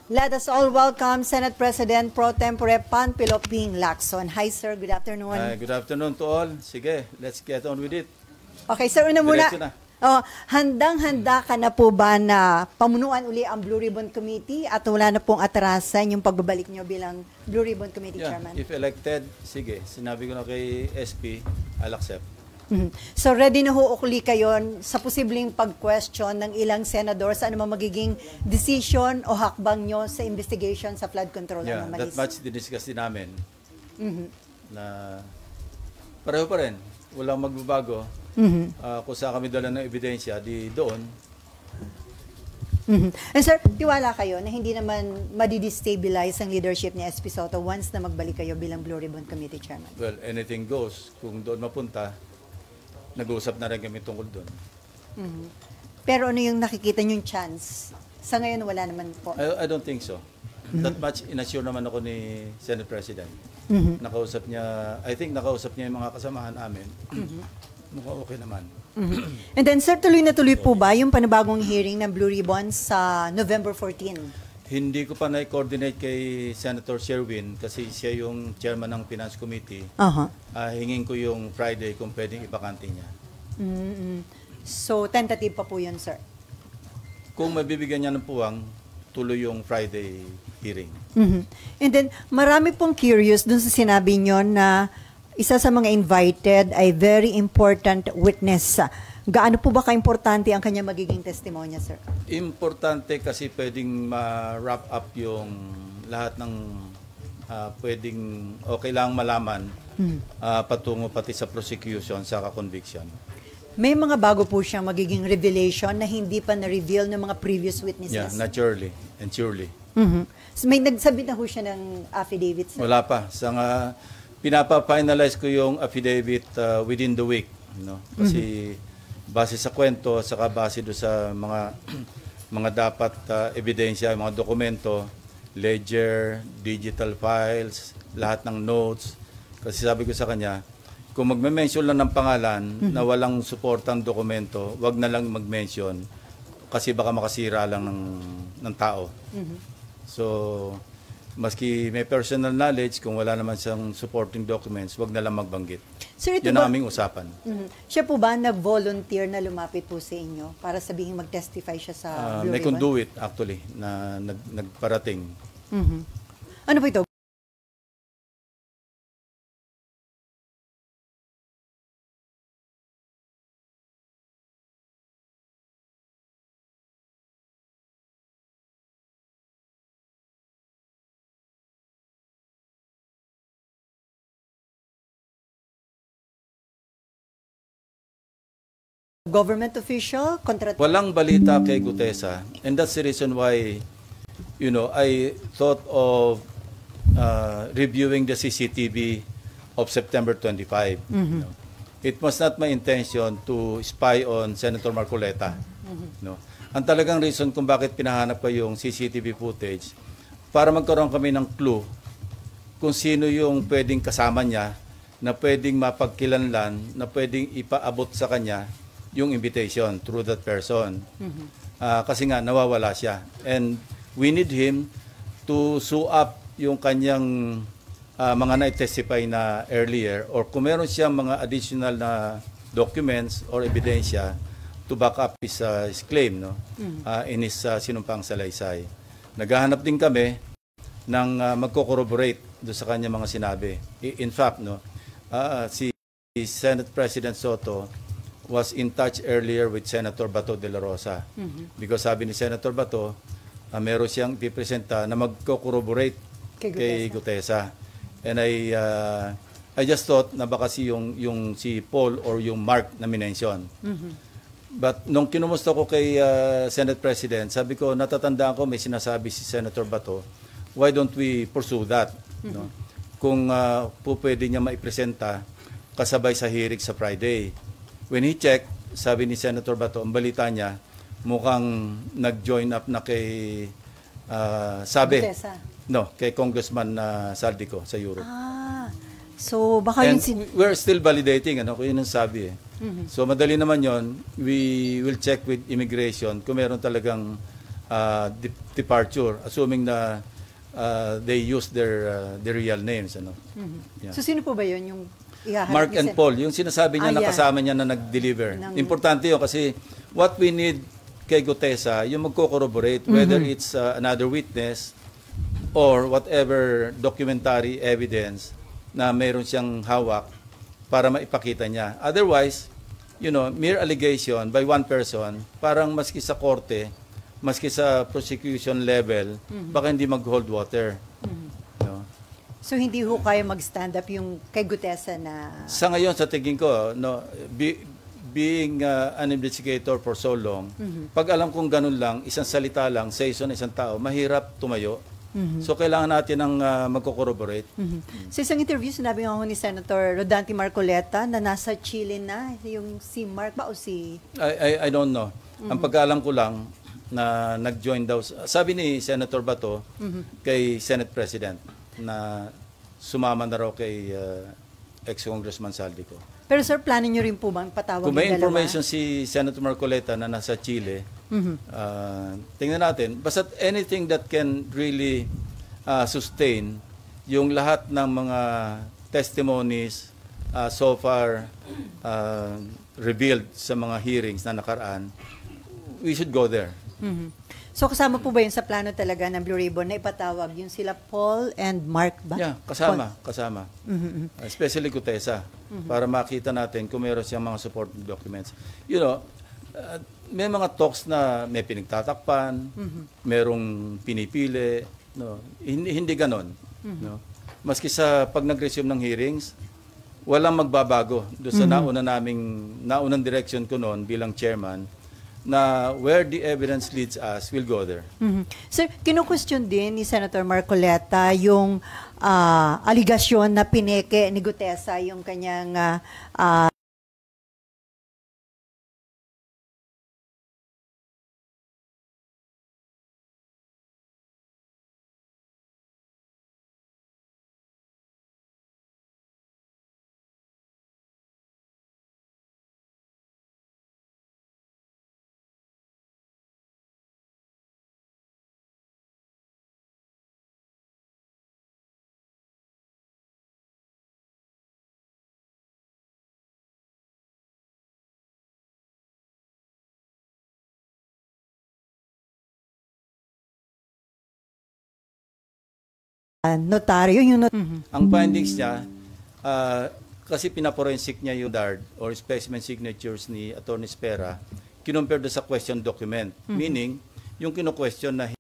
Let us all welcome Senate President Pro Tempore Panfilo Ping Lacson. Hi sir, good afternoon. Good afternoon to all. Sige, let's get on with it. Okay sir, una muna. Handang-handa ka na po ba na pamunuan uli ang Blue Ribbon Committee at wala na pong atrasan yung pagbabalik nyo bilang Blue Ribbon Committee Chairman? If elected, sige. Sinabi ko na kay SP, I'll accept. So ready na ho uli kayo sa posibleng pag-question ng ilang senador sa ano magiging decision o hakbang nyo sa investigation sa flood control anomalies? That much diniscuss din namin na pareho pa rin. Walang magbabago. Kung saan kami dala ng ebidensya, di doon. And sir, tiwala kayo na hindi naman madidestabilize ang leadership ni SP Soto once na magbalik kayo bilang Blue Ribbon Committee Chairman? Well, anything goes. Kung doon mapunta, nag-uusap na rin kami tungkol doon. Pero ano yung nakikita nyong chance? Sa ngayon, wala naman po. I don't think so. That much inassure naman ako ni Senate President. Nakausap niya, I think nakausap niya yung mga kasamahan namin. Mukhang okay naman. And then sir, tuloy na tuloy po ba yung panibagong hearing ng Blue Ribbon sa November 14? Hindi ko pa na-coordinate kay Senator Sherwin kasi siya yung chairman ng Finance Committee. Hingin ko yung Friday kung pwedeng ibakante niya. So, tentative pa po yun, sir? Kung mabibigyan niya ng puwang, tuloy yung Friday hearing. And then, marami pong curious dun sa sinabi niyo na isa sa mga invited ay very important witness. Gaano po ba ka-importante ang kanya magiging testimonya, sir? Importante kasi pwedeng ma-wrap up yung lahat ng pwedeng o kailangang malaman patungo pati sa prosecution sa conviction. May mga bago po siyang magiging revelation na hindi pa na-reveal ng mga previous witnesses? Yeah, naturally and surely. So may nagsabit na ho siya ng affidavit, sir? Wala pa. Pinapa-finalize ko yung affidavit within the week. Kasi base sa kwento, saka base do sa mga dapat ebidensya, mga dokumento, ledger, digital files, lahat ng notes. Kasi sabi ko sa kanya, kung magme-mention lang ng pangalan na walang suportang dokumento, wag na lang mag-mention kasi baka makasira lang ng tao. So, maski may personal knowledge, kung wala naman siyang supporting documents, wag na lang magbanggit. Sir, ito yan ang aming usapan. Siya po ba nag-volunteer na lumapit po sa inyo para sabihin mag-testify siya sa Blue Ribbon? May conduit actually na nagparating. Ano po ito? Government official? Walang balita kay Gutesa. And that's the reason why, I thought of reviewing the CCTV of September 25. It was not my intention to spy on Senator Marcoleta. Ang talagang reason kung bakit pinahanap ko yung CCTV footage, para magkaroon kami ng clue kung sino yung pwedeng kasama niya, na pwedeng mapagkilanlan, na pwedeng ipaabot sa kanya yung invitation through that person. Kasi nga, nawawala siya. And we need him to sew up yung kanyang mga na-testify na earlier, or kung meron siyang mga additional na documents or ebidensya to back up his claim in his sinumpang salaysay. Naghahanap din kami ng magko-corroborate do sa kanyang mga sinabi. In fact, si Senate President Soto was in touch earlier with Senator Bato de la Rosa. Because sabi ni Senator Bato, meron siyang ipipresenta na magko-corroborate kay Gutesa. And I just thought na baka yung si Paul or yung Mark na minention. But nung kinumusta ko kay Senate President, sabi ko, natatandaan ko may sinasabi si Senator Bato, why don't we pursue that? Kung po pwede niya maipresenta kasabay sa hearing sa Friday. When he checked, sabi ni Senator Bato, ang balita niya, mukhang nag-join up na kay kay Congressman Saldico sa Europe. So baka And we're still validating, kung yun ang sabi. So madali naman yon. We will check with immigration kung meron talagang departure, assuming na they use their real names. Ano? Yeah. So sino po ba yun yung ihaharap Mark ni and Paul, yung sinasabi niya na yan. kasama niya na nag-deliver. Importante yun kasi what we need kay Gutesa, yung magko-corroborate whether it's another witness or whatever documentary evidence na mayroon siyang hawak para maipakita niya. Otherwise, mere allegation by one person, parang maski sa korte, maski sa prosecution level, baka hindi mag-hold water. So hindi ho kayo mag-stand up yung kay Gutesa na... Sa ngayon, sa tingin ko, being an investigator for so long, pag alam kong ganun lang, isang salita lang, sa isang tao, mahirap tumayo. So kailangan natin ng magko-corroborate. Sa isang interview, sinabi nga ho ni Senator Rodante Marcoleta na nasa Chile na, yung si Mark ba o si... I don't know. Ang pagkaalam ko lang na nag-join daw, sabi ni Senator Bato kay Senate President na sumama na raw kay ex-Congressman Saldico. Pero sir, plano nyo rin po bang patawag Kung may yung information si Senator Marcoleta na nasa Chile, tingnan natin. Basta anything that can really sustain yung lahat ng mga testimonies so far revealed sa mga hearings na nakaraan, we should go there. So kasama po ba yun sa plano talaga ng Blue Ribbon na ipatawag yung sila Paul and Mark ba? Yeah, kasama. Especially Gutesa, para makita natin kung meron siyang mga supporting documents. May mga talks na may pinagtatakpan, merong pinipili, hindi ganon. Maski sa pag nag-resume ng hearings, walang magbabago. Doon sa naunang direction ko noon bilang chairman, na where the evidence leads us, we'll go there. Sir, kinu-question din ni Senator Marcoleta yung aligasyon na pineke ni Gutesa yung kanyang notaryo. Ang findings niya, kasi pinaforensik niya yung DARD or specimen signatures ni Atty. Spera, kinumpare doon sa question document. Meaning, yung kino-question na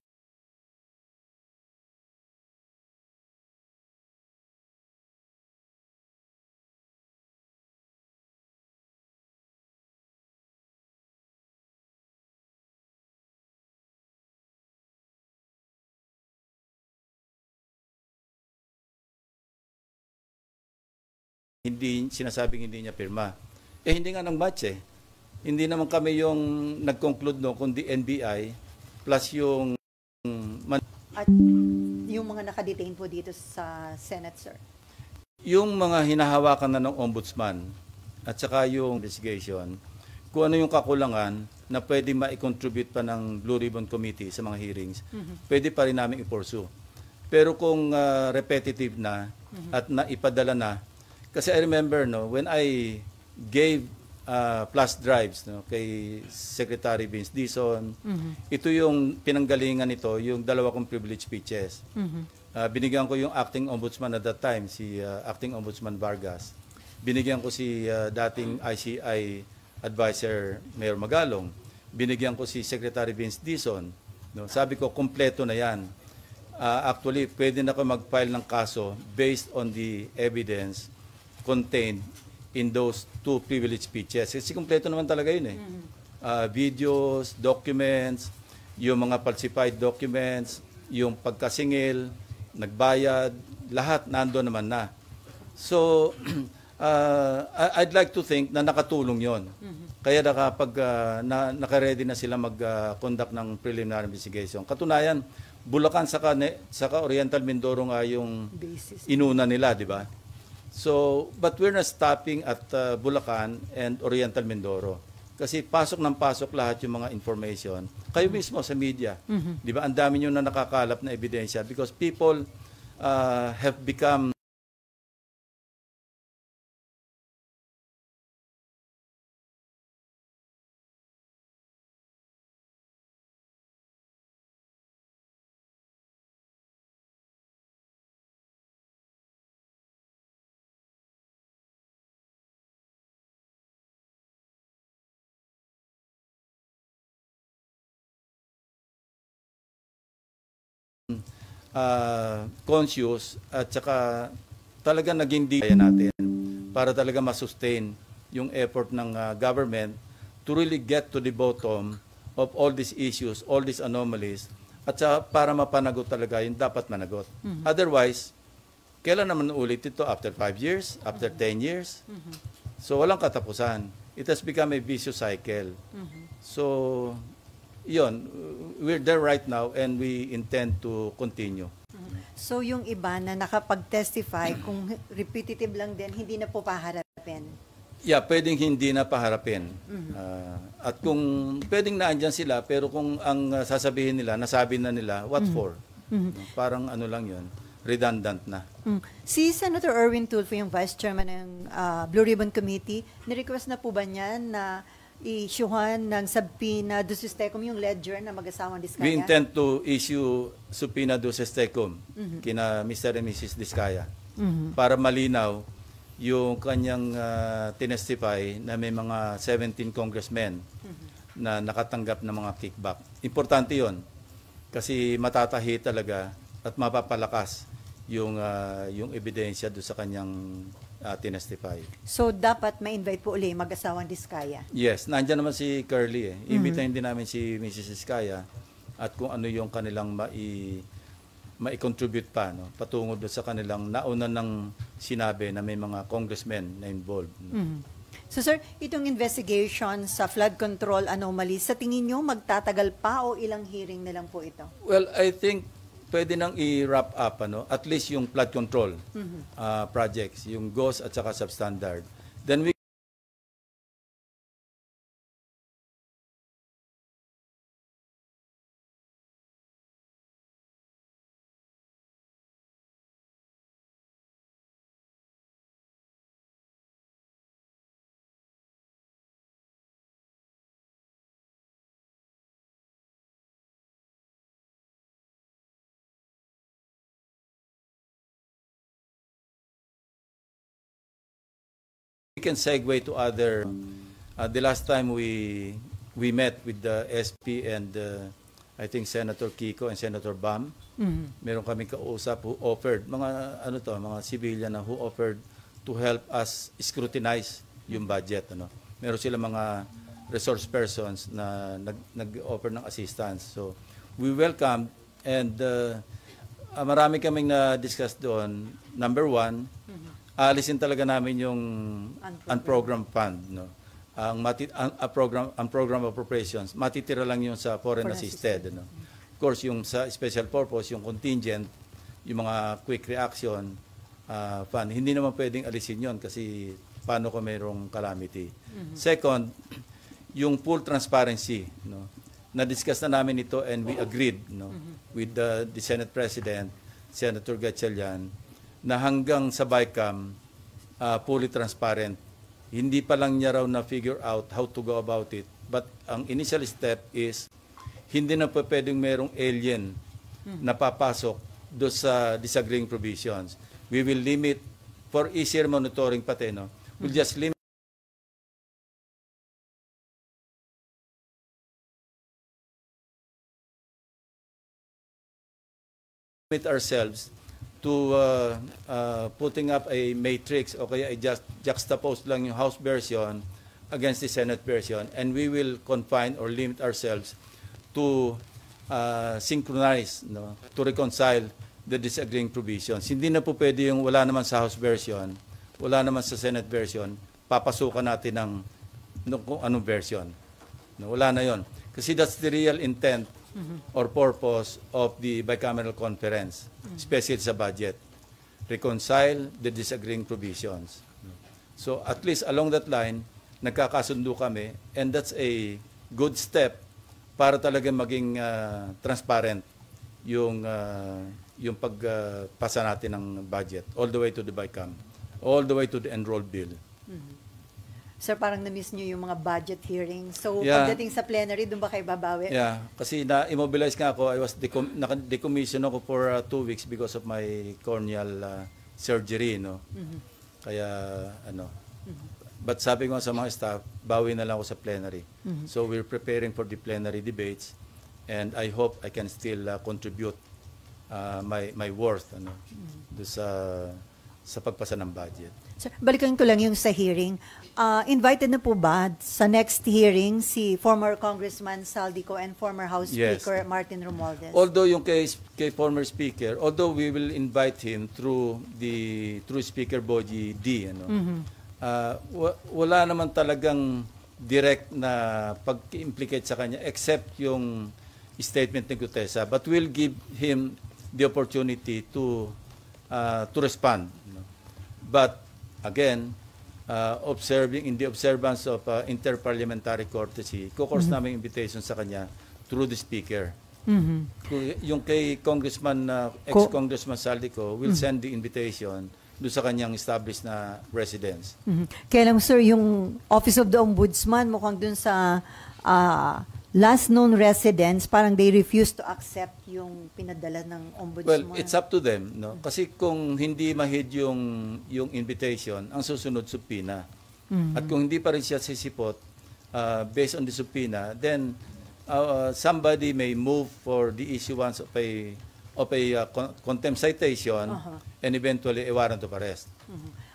hindi sinasabing hindi niya pirma. Hindi nga nang match eh. Hindi naman kami yung nag-conclude kundi NBI plus yung At yung mga nakadetain po dito sa Senate, sir. yung mga hinahawakan na ng ombudsman at saka yung investigation, kung ano yung kakulangan na pwede ma-contribute pa ng Blue Ribbon Committee sa mga hearings, pwede pa rin namin i-pursue. Pero kung repetitive na at naipadala na, kasi I remember when I gave plus drives kay Secretary Vince Dizon, ito yung pinanggalingan nito, yung dalawa kong privilege speeches. Binigyan ko yung acting ombudsman at that time, si acting ombudsman Vargas. Binigyan ko si dating ICI advisor Mayor Magalong. Binigyan ko si Secretary Vince Dizon. Sabi ko, kompleto na yan. Actually, pwede na ko mag-file ng kaso based on the evidence contained in those two privilege speeches. Kasi kompleto naman talaga yun eh. Videos, documents, yung mga falsified documents, yung pagkasingil, nagbayad, lahat nando naman na. So, I'd like to think na nakatulong yon. Kaya naka-ready na sila mag-conduct ng preliminary investigation. Katunayan, Bulacan saka Oriental Mindoro nga yung inuna nila, di ba? So, but we're not stopping at Bulacan and Oriental Mindoro. Kasi pasok ng pasok lahat yung mga information. Kayo mismo sa media, di ba? Ang dami nyo na nakakalap na ebidensya because people have become conscious at saka talaga naging kaya natin para talaga masustain yung effort ng government to really get to the bottom of all these issues, all these anomalies, at saka para mapanagot talaga yung dapat managot. Otherwise, kailan naman ulit ito? After 5 years? After 10 years? So walang katapusan. It has become a vicious cycle. So, yun, we're there right now and we intend to continue. So yung iba na nakapag-testify, kung repetitive lang din, hindi na po paharapin? Yeah, pwedeng hindi na paharapin. At kung pwedeng naandyan sila, pero kung ang sasabihin nila, nasabi na nila, what for? Parang ano lang yun, redundant na. Si Senator Erwin Tulfo, yung Vice Chairman ng Blue Ribbon Committee, nirequest na po ba niya na i-issuehan ng subpoena duces tecum yung ledger na mag-asawang Diskaya? We intend to issue subpoena duces tecum kina Mr. and Mrs. Diskaya para malinaw yung kanyang tinestify na may mga 17 congressmen na nakatanggap ng mga kickback. Importante yon kasi matatahi talaga at mapapalakas yung ebidensya doon sa kanyang tinestify. So, dapat ma-invite po ulit mag-asawang Diskaya? Yes. Nandiyan naman si Curly. Imbitahin din namin si Mrs. Diskaya at kung ano yung kanilang mai-contribute pa, no? Patungo doon sa kanilang nauna ng sinabi na may mga congressmen na involved. No? So, sir, itong investigation sa flood control anomaly, sa tingin nyo magtatagal pa o ilang hearing na lang po ito? Well, I think pwede nang i-wrap up at least yung flood control projects, yung GOS at saka substandard. Then we can segue to other. The last time we met with the SP and I think Senator Kiko and Senator Bam, meron kaming kausap who offered mga civilian na who offered to help us scrutinize yung budget. Meron sila mga resource persons na nag-offer ng assistance. So we welcome and marami kaming na-discuss doon. Number one, alisin talaga namin yung unprogrammed fund, no. Ang program appropriations, matitira lang yung sa foreign assisted, no. Of course, yung sa special purpose, yung contingent, yung mga quick reaction fund, hindi naman pwedeng alisin yon kasi paano kung mayroong calamity. Second, yung full transparency, no. Na-discuss na namin ito and we agreed, no, with the Senate President, Senator Gatchalian, na hanggang sa BICAM, fully transparent. Hindi pa lang niya raw na figure out how to go about it. But ang initial step is, hindi na pa pwedeng merong alien na papasok do sa disagreeing provisions. We will limit, for easier monitoring pati, no? We'll just limit ourselves to putting up a matrix o kaya just juxtapose lang yung House version against the Senate version, and we will confine or limit ourselves to synchronize, no, to reconcile the disagreeing provisions. Hindi na po pwede yung wala naman sa House version, wala naman sa Senate version, papasukan natin ng kung anong version. No, wala na yon. Kasi that's the real intent or purpose of the bicameral conference, especially sa budget. Reconcile the disagreeing provisions. So at least along that line, nagkakasundo kami, and that's a good step para talaga maging transparent yung pagpasa natin ng budget all the way to the BICAM, all the way to the enrolled bill. Sir, parang na-miss nyo yung mga budget hearings. So, Yeah. pagdating sa plenary, doon ba kayo babawi? Yeah, kasi na-immobilize nga ako. I was decommissioned ako for 2 weeks because of my corneal surgery, no. Kaya but sabi ko sa mga staff, bawi na lang ako sa plenary. So we're preparing for the plenary debates, and I hope I can still contribute my worth do sa pagpasa ng budget. Sir, balikan ko lang yung sa hearing. Invited na po ba sa next hearing si former Congressman Saldico and former House Yes. Speaker Martin Romualdez? Although yung kay former speaker, although we will invite him through Speaker Boji D, wala naman talagang direct na pag-implicate sa kanya except yung statement ni Gutesa, but we'll give him the opportunity to respond. But again, in the observance of interparliamentary courtesy, kukors namin invitation sa kanya through the speaker. Yung kay ex-Congressman Saldico will send the invitation doon sa kanyang established na residence. Kaya lang, sir, yung Office of the Ombudsman, mukhang dun sa last known residents, parang they refuse to accept yung pinadala ng Ombudsman. Well, it's up to them, no? Kasi kung hindi mahid yung invitation, ang susunod subpoena. At kung hindi pa rin siya sisipot based on the subpoena, then somebody may move for the issuance of a contempt citation and eventually a warrant of arrest.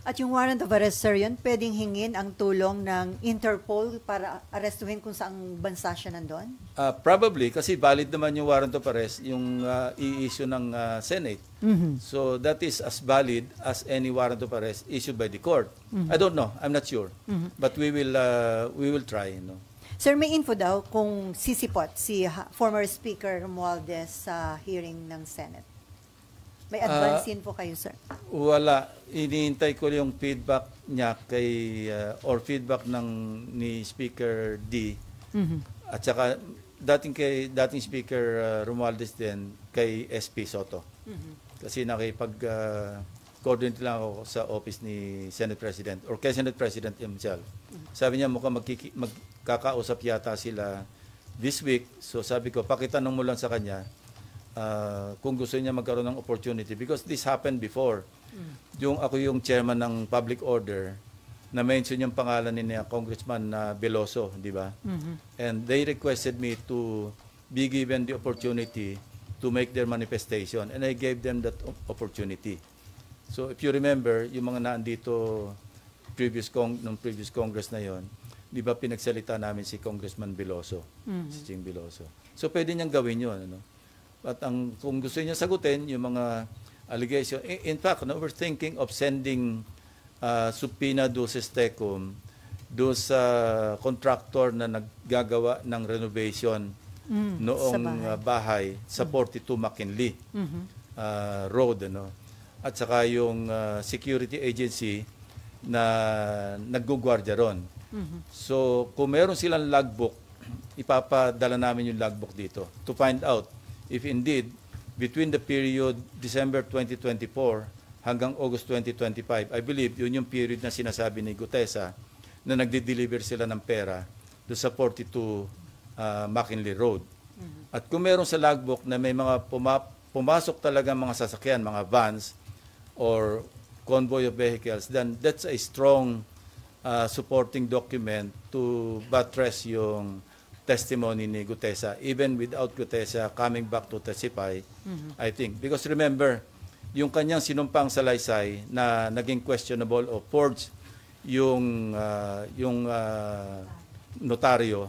At yung warrant of arrest, sir, yun, pwedeng hingin ang tulong ng Interpol para arestuhin kung saang bansa siya nandun? Probably, kasi valid naman yung warrant of arrest, yung i-issue ng Senate. So that is as valid as any warrant of arrest issued by the court. I don't know, I'm not sure. But we will try. Sir, may info daw kung sisipot si former Speaker Romualdez sa hearing ng Senate. May advance info kayo, sir? Wala. Iniintay ko yung feedback niya or feedback ni Speaker D. At saka dating Speaker Romualdez din kay SP Soto. Kasi nakipag-coordinate lang ako sa office ni Senate President or kay Senate President himself. Sabi niya mukhang magkakausap yata sila this week. So sabi ko, pakitanong mo lang sa kanya kung gusto niya magkaroon ng opportunity, because this happened before. Ako yung chairman ng public order, na mention yung pangalan ni Congressman Veloso, di ba? And they requested me to be given the opportunity to make their manifestation, and I gave them that opportunity. So if you remember, yung mga naandito previous Congress na yon, di ba pinagsalita namin si Congressman Veloso, si Ching Veloso. So pwede niyang gawin yun, At kung gusto niya sagutin yung mga allegation, in fact, we're thinking of sending subpoena do Stecum do sa contractor na naggagawa ng renovation noong bahay sa 42 McKinley Road, at saka yung security agency na naggugwardya ron. So kung meron silang logbook, ipapadala namin yung logbook dito to find out if indeed, between the period December 2024 hanggang August 2025, I believe yun yung period na sinasabi ni Gutesa na nagde-deliver sila ng pera doon sa 42 McKinley Road. At kung meron sa logbook na may mga pumasok talaga mga sasakyan, mga vans or convoy of vehicles, then that's a strong supporting document to buttress yung testimony ni Gutesa, even without Gutesa coming back to testify, I think. Because remember, yung kanyang sinumpang salaysay na naging questionable o forged yung notaryo,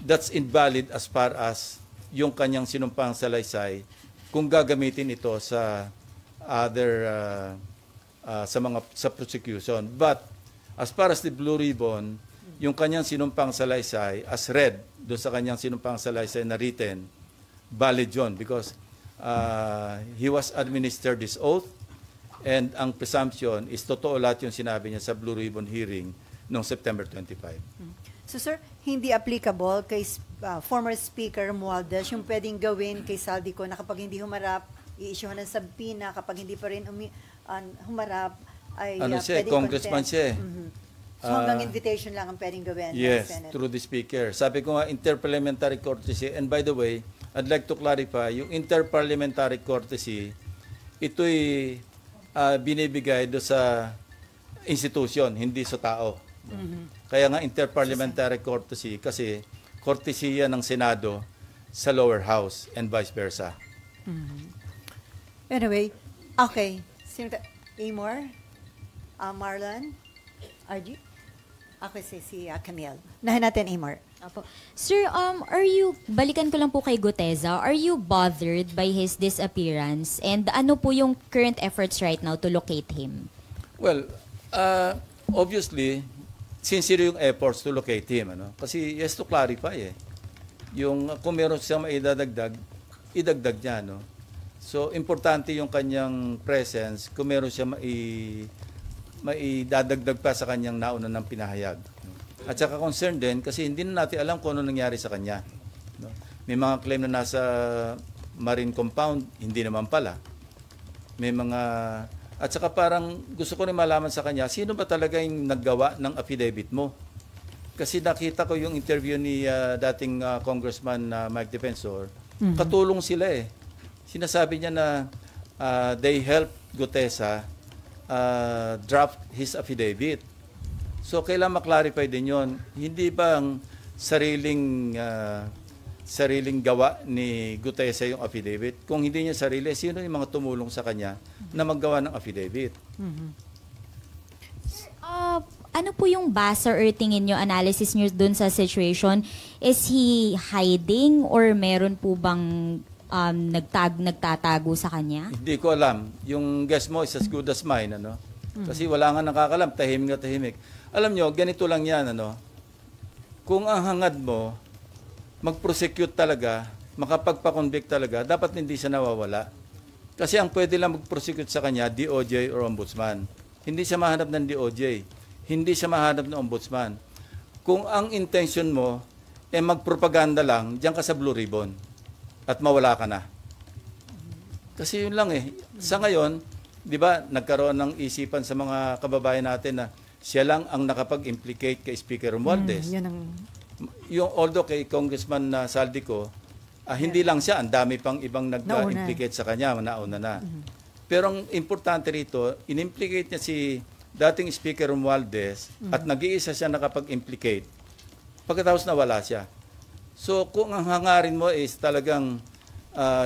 that's invalid as far as yung kanyang sinumpang salaysay kung gagamitin ito sa other sa prosecution. But as far as the Blue Ribbon, yung kanyang sinumpang salaysay as read doon sa kanyang sinumpang salaysay na written, valid yun because he was administered this oath, and ang presumption is totoo lahat yung sinabi niya sa Blue Ribbon hearing noong September 25. So sir, hindi applicable kay former Speaker Romualdez yung pwedeng gawin kay Saldico na kapag hindi humarap, i-issue ng sabpina, kapag hindi pa rin humarap, ay pwedeng congressman contempt. siya eh. So hanggang invitation lang ang pwedeng gawin ng Yes, Senate. through the Speaker. Sabi ko nga, interparliamentary courtesy. And by the way, I'd like to clarify, yung interparliamentary courtesy, ito'y binibigay do sa institution, hindi sa tao. Kaya nga interparliamentary courtesy kasi courtesy yan ng Senado sa lower house and vice versa. Anyway, okay. Amor? Marlon? RG? Okay, si Camille. Nahin natin, Amor. Apo. Sir, balikan ko lang po kay Guteza, are you bothered by his disappearance? And ano po yung current efforts right now to locate him? Well, obviously, sincere yung efforts to locate him. Kasi he has to clarify eh. Yung kung meron siya maidadagdag, idagdag niya. So, importante yung kanyang presence kung meron siya maidadagdag pa sa kanyang nauna ng pinahayag. At saka concerned din kasi hindi na natin alam kung ano nangyari sa kanya. May mga claim na nasa marine compound, hindi naman pala. May mga... At saka parang gusto ko rin malaman sa kanya, sino ba talaga yung naggawa ng affidavit mo? Kasi nakita ko yung interview ni dating Congressman Mike Defensor, katulong sila eh. Sinasabi niya na they helped Gutesa draft his affidavit. So, kailangan maklarify din yun. Hindi ba ang sariling gawa ni Gutesa yung affidavit? Kung hindi niya sarili, sino yung mga tumulong sa kanya na maggawa ng affidavit? Ano po yung basa or tingin nyo, analysis nyo dun sa situation? Is he hiding or meron po bang nagtatago sa kanya? Hindi ko alam. Yung guess mo is as good as mine. Kasi wala nga nakakalam, tahimik na tahimik. Alam nyo, ganito lang yan. Kung ang hangad mo, mag-prosecute talaga, makapagpa-convict talaga, dapat hindi siya nawawala. Kasi ang pwede lang mag-prosecute sa kanya, DOJ or Ombudsman. Hindi siya mahanap ng DOJ. Hindi siya mahanap ng Ombudsman. Kung ang intention mo, magpropaganda lang, diyan ka sa Blue Ribbon at mawala ka na. Kasi yun lang eh. Sa ngayon, di ba, nagkaroon ng isipan sa mga kababayan natin na siya lang ang nakapag-implicate kay Speaker Romualdez. Yung although kay Congressman Saldico, hindi lang siya, ang dami pang ibang nag-implicate sa kanya, nauna na. Pero ang importante rito, in-implicate niya si dating Speaker Romualdez at nag-iisa siya nakapag-implicate. Pagkatapos nawala siya. So kung ang hangarin mo is talagang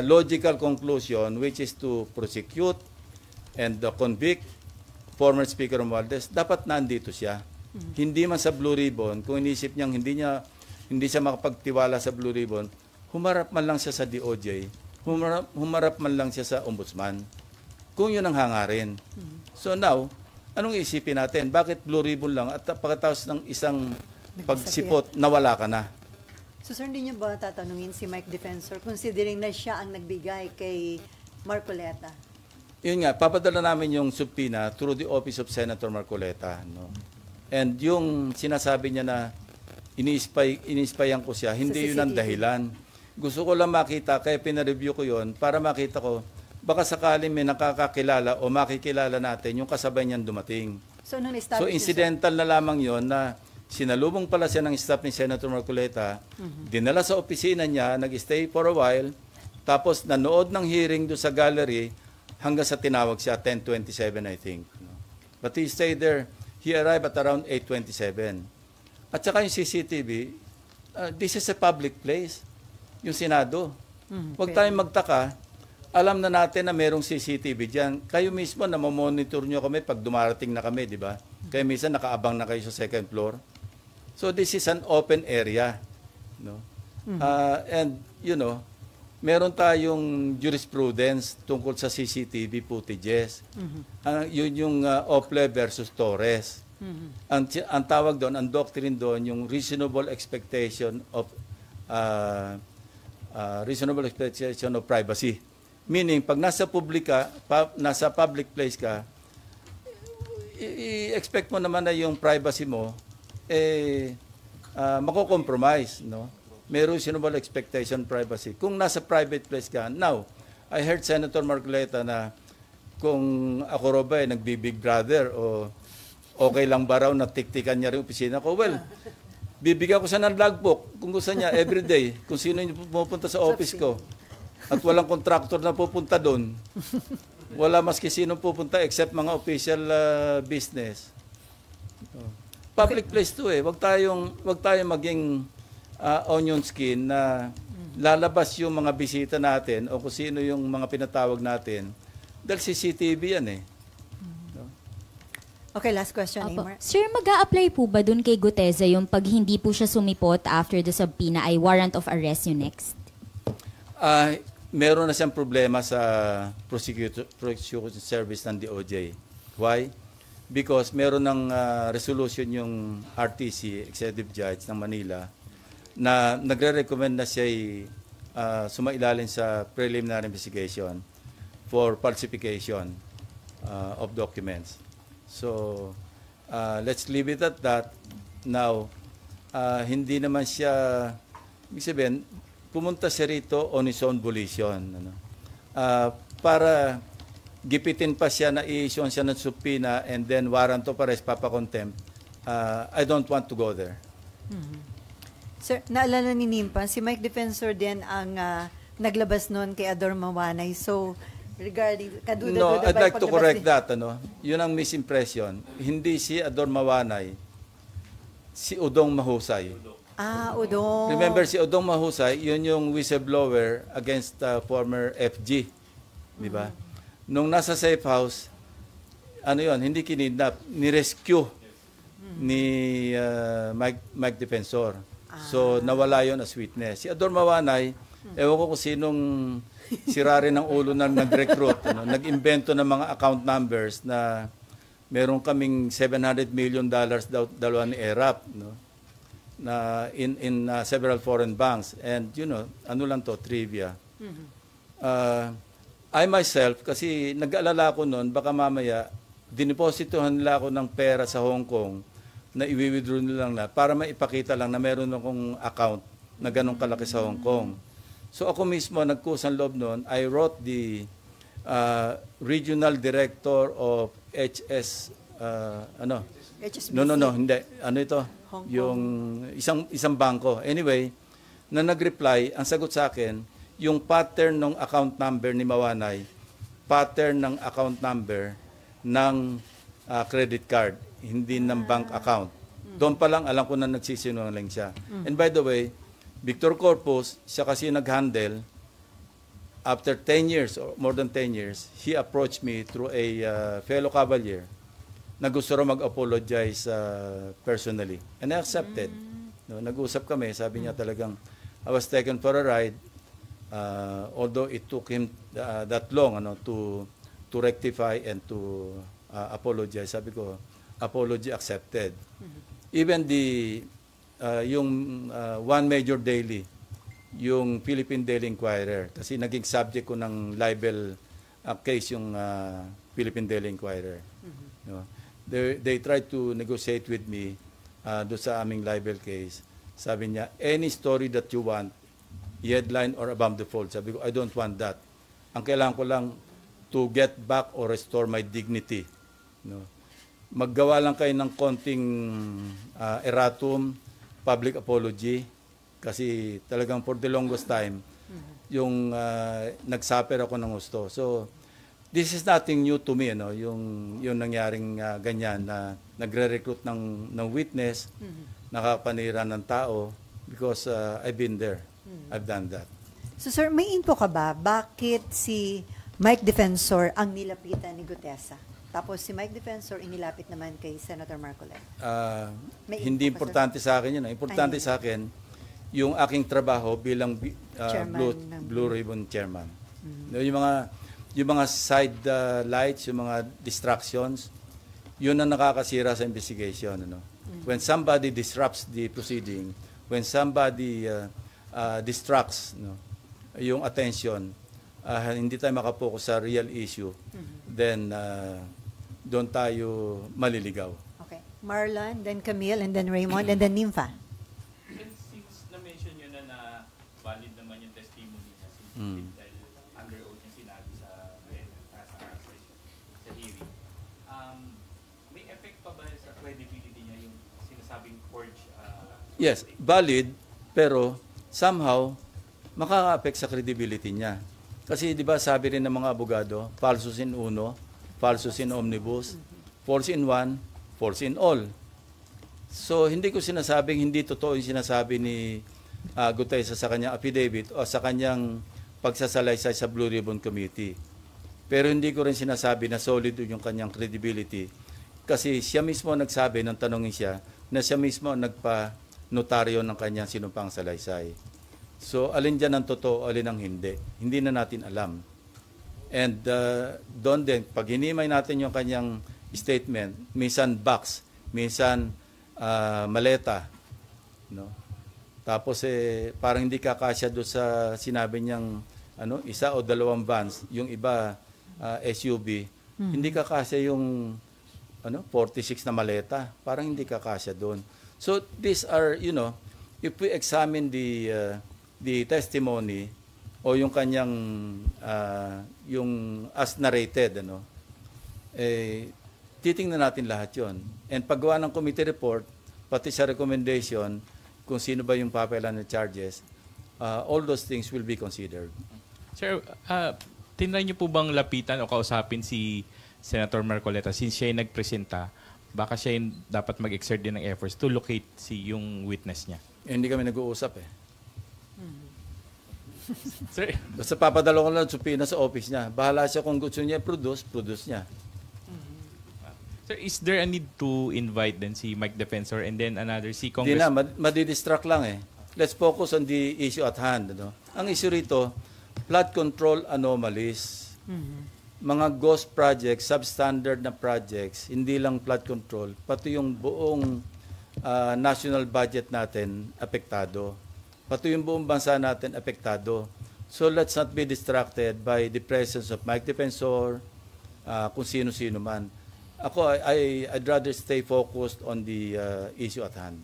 logical conclusion, which is to prosecute and convict former Speaker Romualdez, dapat nandito siya. Hindi man sa Blue Ribbon, kung inisip niyang hindi siya makapagtiwala sa Blue Ribbon, humarap man lang siya sa DOJ, humarap man lang siya sa Ombudsman. Kung yun ang hangarin. So now, anong isipin natin? Bakit Blue Ribbon lang at pagkatapos ng isang pagsipot, nawala ka na? So sir, hindi niyo ba tatanungin si Mike Defensor considering na siya ang nagbigay kay Marcoleta? Yun nga, papadala namin yung subpoena through the office of Senator Marcoleta. And yung sinasabi niya na iniispayan ko siya, hindi yun ang dahilan. Gusto ko lang makita, kaya pinareview ko yun, para makita ko, baka sakaling may nakakakilala o makikilala natin yung kasabay niyan dumating. So incidental na lamang yon na sinalubong pala siya ng staff ni Senator Marcoleta, dinala sa opisina niya, nag-stay for a while, tapos nanood ng hearing doon sa gallery hanggang sa tinawag siya, 10:27 I think. But he stayed there. He arrived at around 8:27. At saka yung CCTV, this is a public place, yung Senado. Huwag tayong magtaka, alam na natin na merong CCTV dyan. Kayo mismo, namamonitor nyo kami pag dumarating na kami, di ba? Kaya minsan nakaabang na kayo sa second floor. So this is an open area. And, meron tayong jurisprudence tungkol sa CCTV footages. Yun yung Ople versus Torres. Ang tawag doon, ang doctrine doon, yung reasonable expectation of privacy. Meaning, pag nasa public place ka, i-expect mo naman na yung privacy mo mako-compromise, no? May reasonable expectation privacy. Kung nasa private place ka, now, I heard Senator Marcoleta na kung ako raw ba nagbi-Big Brother o okay lang ba raw na tiktikan niya rin opisina ko? Well, bibigyan ko siya ng logbook kung gusto niya everyday kung sino yung pupunta sa office ko. At walang contractor na pupunta doon. Wala maski sino pupunta except mga official business. Public place to eh. Wag tayong maging onion skin na lalabas yung mga bisita natin o kung sino yung mga pinatawag natin dahil CCTV yan eh. No? Okay, last question, Opo. Amar. Sir, mag-a-apply po ba dun kay Guteza yung pag hindi po siya sumipot after the subpoena ay warrant of arrest yung next? Meron na siyang problema sa prosecution service ng DOJ. Why? Because meron ng resolution yung RTC, Executive Judge ng Manila, na nagre-recommend na siya sumailalim sa preliminary investigation for falsification of documents. So, let's leave it at that. Now, hindi naman siya, ibig sabihin, pumunta siya rito on his own volition. Ano? Para gipitin pa siya na i-issue siya ng subpoena and then warrant of arrest, papakontempt, I don't want to go there. Sir, naalala ni Nimpa, si Mike Defensor din ang naglabas noon kay Ador Mawanay. So, regarding kaduda-duda No, I'd ba like to correct that. Ano? Yun ang misimpression. Hindi si Ador Mawanay, si Udong Mahusay. Udong. Remember, si Udong Mahusay, yun yung whistleblower against former FG. Di ba? Nung nasa safe house, ano yun, hindi kinidnap, ni-rescue ni Mike Defensor. So, nawala yon as witness. Si Ador Mawanay, ewan ko kung sinong sirari ng ulo na nag-recruit, ano, nag-invento ng mga account numbers na meron kaming $700 million dalawa ni ERAP, no? Na in several foreign banks. And, you know, ano lang to, trivia. I myself, kasi nag-aalala ko noon, baka mamaya, dinipositohan nila ako ng pera sa Hong Kong na i-withdraw nila lang na para maipakita lang na meron akong account na ganong kalaki sa Hong Kong. So ako mismo, nagkusang loob noon, I wrote the regional director of HSBC. No, hindi. Ano ito? Hong Kong. Yung isang bangko. Anyway, na nag-reply, ang sagot sa akin, yung pattern ng account number ni Mawanay, pattern ng account number ng credit card, hindi ng bank account. Doon pa lang alam ko na nagsisinungaling siya. And by the way, Victor Corpus, siya kasi nag-handle, after 10 years or more than 10 years, he approached me through a fellow cavalier na gusto raw mag-apologize personally. And I accepted. No, nag-usap kami, sabi niya talagang, I was taken for a ride, although it took him that long to rectify and to apologize. Sabi ko, apology accepted. Even yung one major daily, yung Philippine Daily Inquirer, kasi naging subject ko ng libel case yung Philippine Daily Inquirer. No? They tried to negotiate with me doon sa aming libel case. Sabi niya, any story that you want, headline or above the fold. Sabi ko, I don't want that. Ang kailangan ko lang to get back or restore my dignity. No? Maggawa lang kayo ng konting erratum, public apology, kasi talagang for the longest time, yung nagsuffer ako ng gusto. So, this is nothing new to me, yung nangyaring ganyan na nagre-recruit ng witness, nakapanira ng tao, because I've been there. I've done that. So sir, may info ka ba? Bakit si Mike Defensor ang nilapitan ni Gutesa? Tapos si Mike Defensor inilapit naman kay Senator Marcoleta. Hindi importante sa akin yun. Importante sa akin, yung aking trabaho bilang Blue Ribbon Chairman. Yung mga side lights, yung mga distractions, yun ang nakakasira sa investigation. When somebody disrupts the proceeding, when somebody distracts yung attention, hindi tayo makapokus sa real issue, then doon tayo maliligaw. Okay. Marlon, then Camille, and then Raymond, and then Nympha. Since na-mention nyo na valid naman yung testimony niya, dahil under oath yung sinabi sa hearing, may effect pa ba sa credibility niya yung sinasabing forge? Yes, valid, pero somehow, makaka-affect sa credibility niya. Kasi di ba sabi rin ng mga abogado, falsus in uno, falsus in omnibus, false in one, false in all. So, hindi ko sinasabing hindi totoo yung sinasabi ni Gutesa sa kanyang affidavit o sa kanyang pagsasalaysay sa Blue Ribbon Committee. Pero hindi ko rin sinasabi na solid yung kanyang credibility kasi siya mismo nagsabi, nang tanongin siya, na siya mismo nagpa-notaryo ng kanyang sinumpang salaysay. So, alin dyan ang totoo, alin ang hindi. Hindi na natin alam. And doon din, pag hinimay natin yung kanyang statement, minsan box, minsan maleta, no? Tapos parang hindi kakasya doon sa sinabi niyang isa o dalawang vans, yung iba SUV, hindi kakasya yung 46 na maleta, parang hindi kakasya doon. So these are, if we examine the testimony o yung kanyang yung as narrated, titingnan natin lahat yon. And paggawa ng committee report, pati sa recommendation, kung sino ba yung papelan ng charges, all those things will be considered. Sir, tinry niyo po bang lapitan o kausapin si Senator Marcoleta since siya yung nagpresenta, baka siya yung dapat mag-exert din ng efforts to locate yung witness niya? Hindi kami nag-uusap Sir, basta papadalo ko lang subpoena sa office niya. Bahala siya kung gusto niya produce niya. Sir, is there a need to invite then si Mike Defensor and then another si Hindi Congress? na, madidistract lang Let's focus on the issue at hand. Ang issue rito, flood control anomalies. Mga ghost projects, substandard na projects, hindi lang flood control, pati yung buong national budget natin apektado. Pati yung buong bansa natin apektado. So let's not be distracted by the presence of Mike Defensor, kung sino-sino man. Ako, I'd rather stay focused on the issue at hand.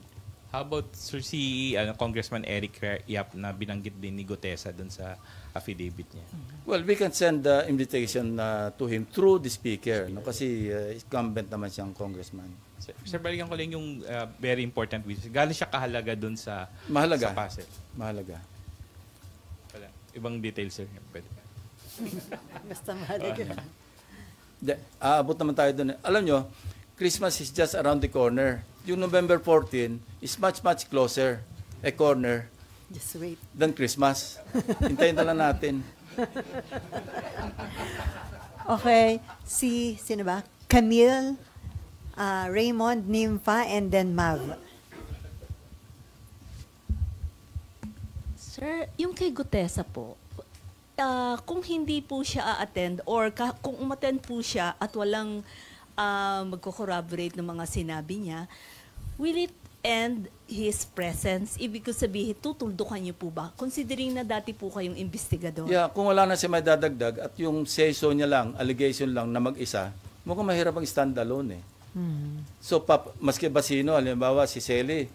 How about Sir si Congressman Eric Yap na binanggit din ni Gutesa dun sa affidavit niya? Well, we can send the invitation to him through the speaker, kasi incumbent naman siyang congressman. Sir, balikan ko lang yung very important witness. Gaano siya kahalaga dun sa Mahalaga. sa puzzle? Mahalaga. Wala. Ibang details, sir. Pwede. Basta mahalaga. Aabot naman tayo doon. Alam nyo, Christmas is just around the corner. Yung November 14 is much, much closer a corner Just wait. than Christmas. Hintayin na lang natin. Okay. Sino ba? Camille, Raymond, Nympha, and then Mav. Sir, yung kay Gutesa po, kung hindi po siya a-attend or kung umattend po siya at walang magko-corroborate ng mga sinabi niya, will it end his presence? Ibig ko sabihin, tutuldukan niyo po ba? Considering na dati po kayong investigador. Yeah, kung wala na siya may dadagdag at yung say-so niya lang, allegation lang na mag-isa, mukhang mahirap ang stand-alone So, maski ba sino, halimbawa si Sally,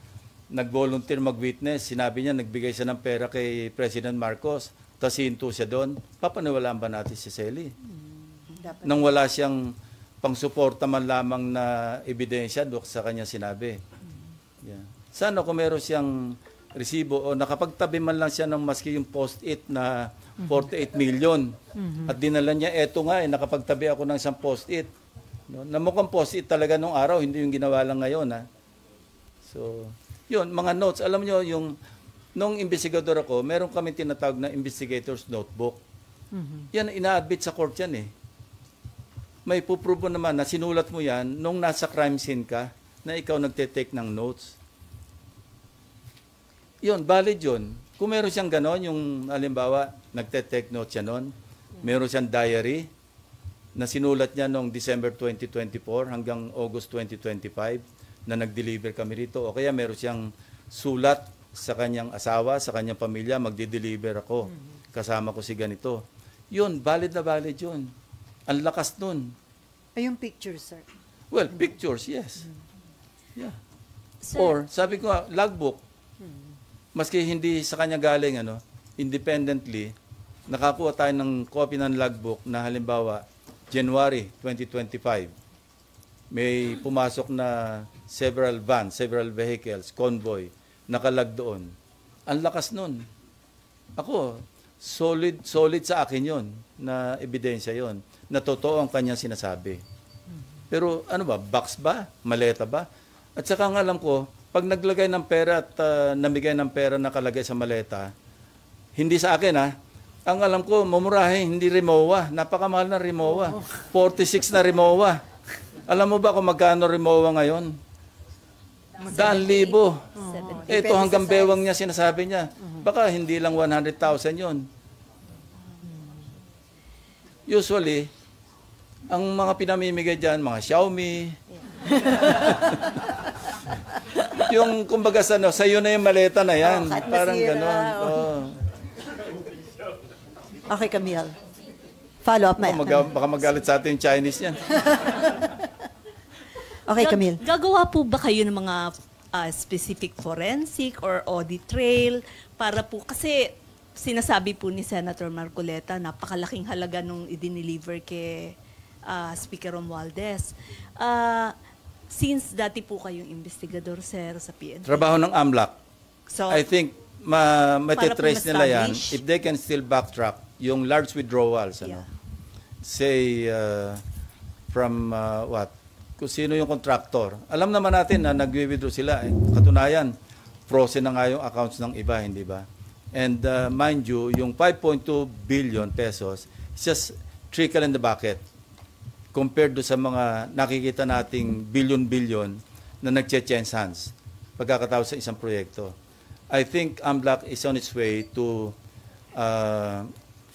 nag-volunteer mag-witness, sinabi niya, nagbigay siya ng pera kay President Marcos, tapos hinto siya doon, papaniwalaan ba natin si Sally? Nang wala siyang pang-suporta man lamang na ebidensya doon sa kanya sinabi. Yeah. Sana kung meron siyang resibo o nakapagtabi man lang siya ng maski yung post-it na 48 million at dinala niya, eto nga nakapagtabi ako ng isang post-it. No? Na mukhang post-it talaga nung araw, hindi yung ginawa lang ngayon. So, yun, mga notes. Alam nyo, nung investigador ako, meron kami tinatawag na investigator's notebook. Yan, ina-admit sa court yan May puprobo naman na sinulat mo yan nung nasa crime scene ka na ikaw nagte-take ng notes. Yun, valid yun. Kung meron siyang ganon, yung halimbawa, nagte-take notes siya nun, meron siyang diary na sinulat niya noong December 2024 hanggang August 2025 na nag-deliver kami rito. O kaya meron siyang sulat sa kanyang asawa, sa kanyang pamilya, magdi-deliver ako. Kasama ko si ganito. Yun, valid na valid yun. Ang lakas nun. Ay, yung picture, sir. Well, pictures, yes. Yeah. Sir, Or, sabi ko nga, logbook, maski hindi sa kanya galing, independently, nakakuha tayo ng copy ng logbook na halimbawa, January 2025, may pumasok na several vans, several vehicles, convoy, nakalag doon. Ang lakas nun. Ako, solid sa akin yon na ebidensya yon na totoo ang kanyang sinasabi. Pero ano ba, box ba? Maleta ba? At saka ang alam ko, pag naglagay ng pera at namigay ng pera nakalagay sa maleta, hindi sa akin ang alam ko, mamurahe, hindi Rimowa. Napakamahal na Rimowa. 46 na Rimowa. Alam mo ba kung magkano Rimowa ngayon? 100,000. Ito hanggang bewang niya sinasabi niya. Baka hindi lang 100,000 yon. Usually, ang mga pinamimigay dyan, mga Xiaomi. Yung kumbaga sa'yo na yung maleta na yan. kahit Parang masira, ganon. Oh. Okay, Camille. Follow up, Baka magalit sa atin yung Chinese yan. Okay, Camille. Gagawa po ba kayo ng mga specific forensic or audit trail para po, kasi sinasabi po ni Senator Marcoleta, napakalaking halaga nung i-deliver kay Speaker Romualdez. Since dati po kayong investigador, sir, sa PNP. Trabaho ng AMLAC. So, I think matitrace nila yan ma-establish. if they can still backtrack yung large withdrawals. Yeah. Say, from what? Kung sino yung contractor. Alam naman natin na nag-withdraw sila. Katunayan, frozen na nga yung accounts ng iba, hindi ba? And mind you, yung 5.2 billion pesos is just trickle in the bucket compared do sa mga nakikita nating billion-billion na nagche-change hands pagkakatapos sa isang proyekto. I think AMLAC is on its way to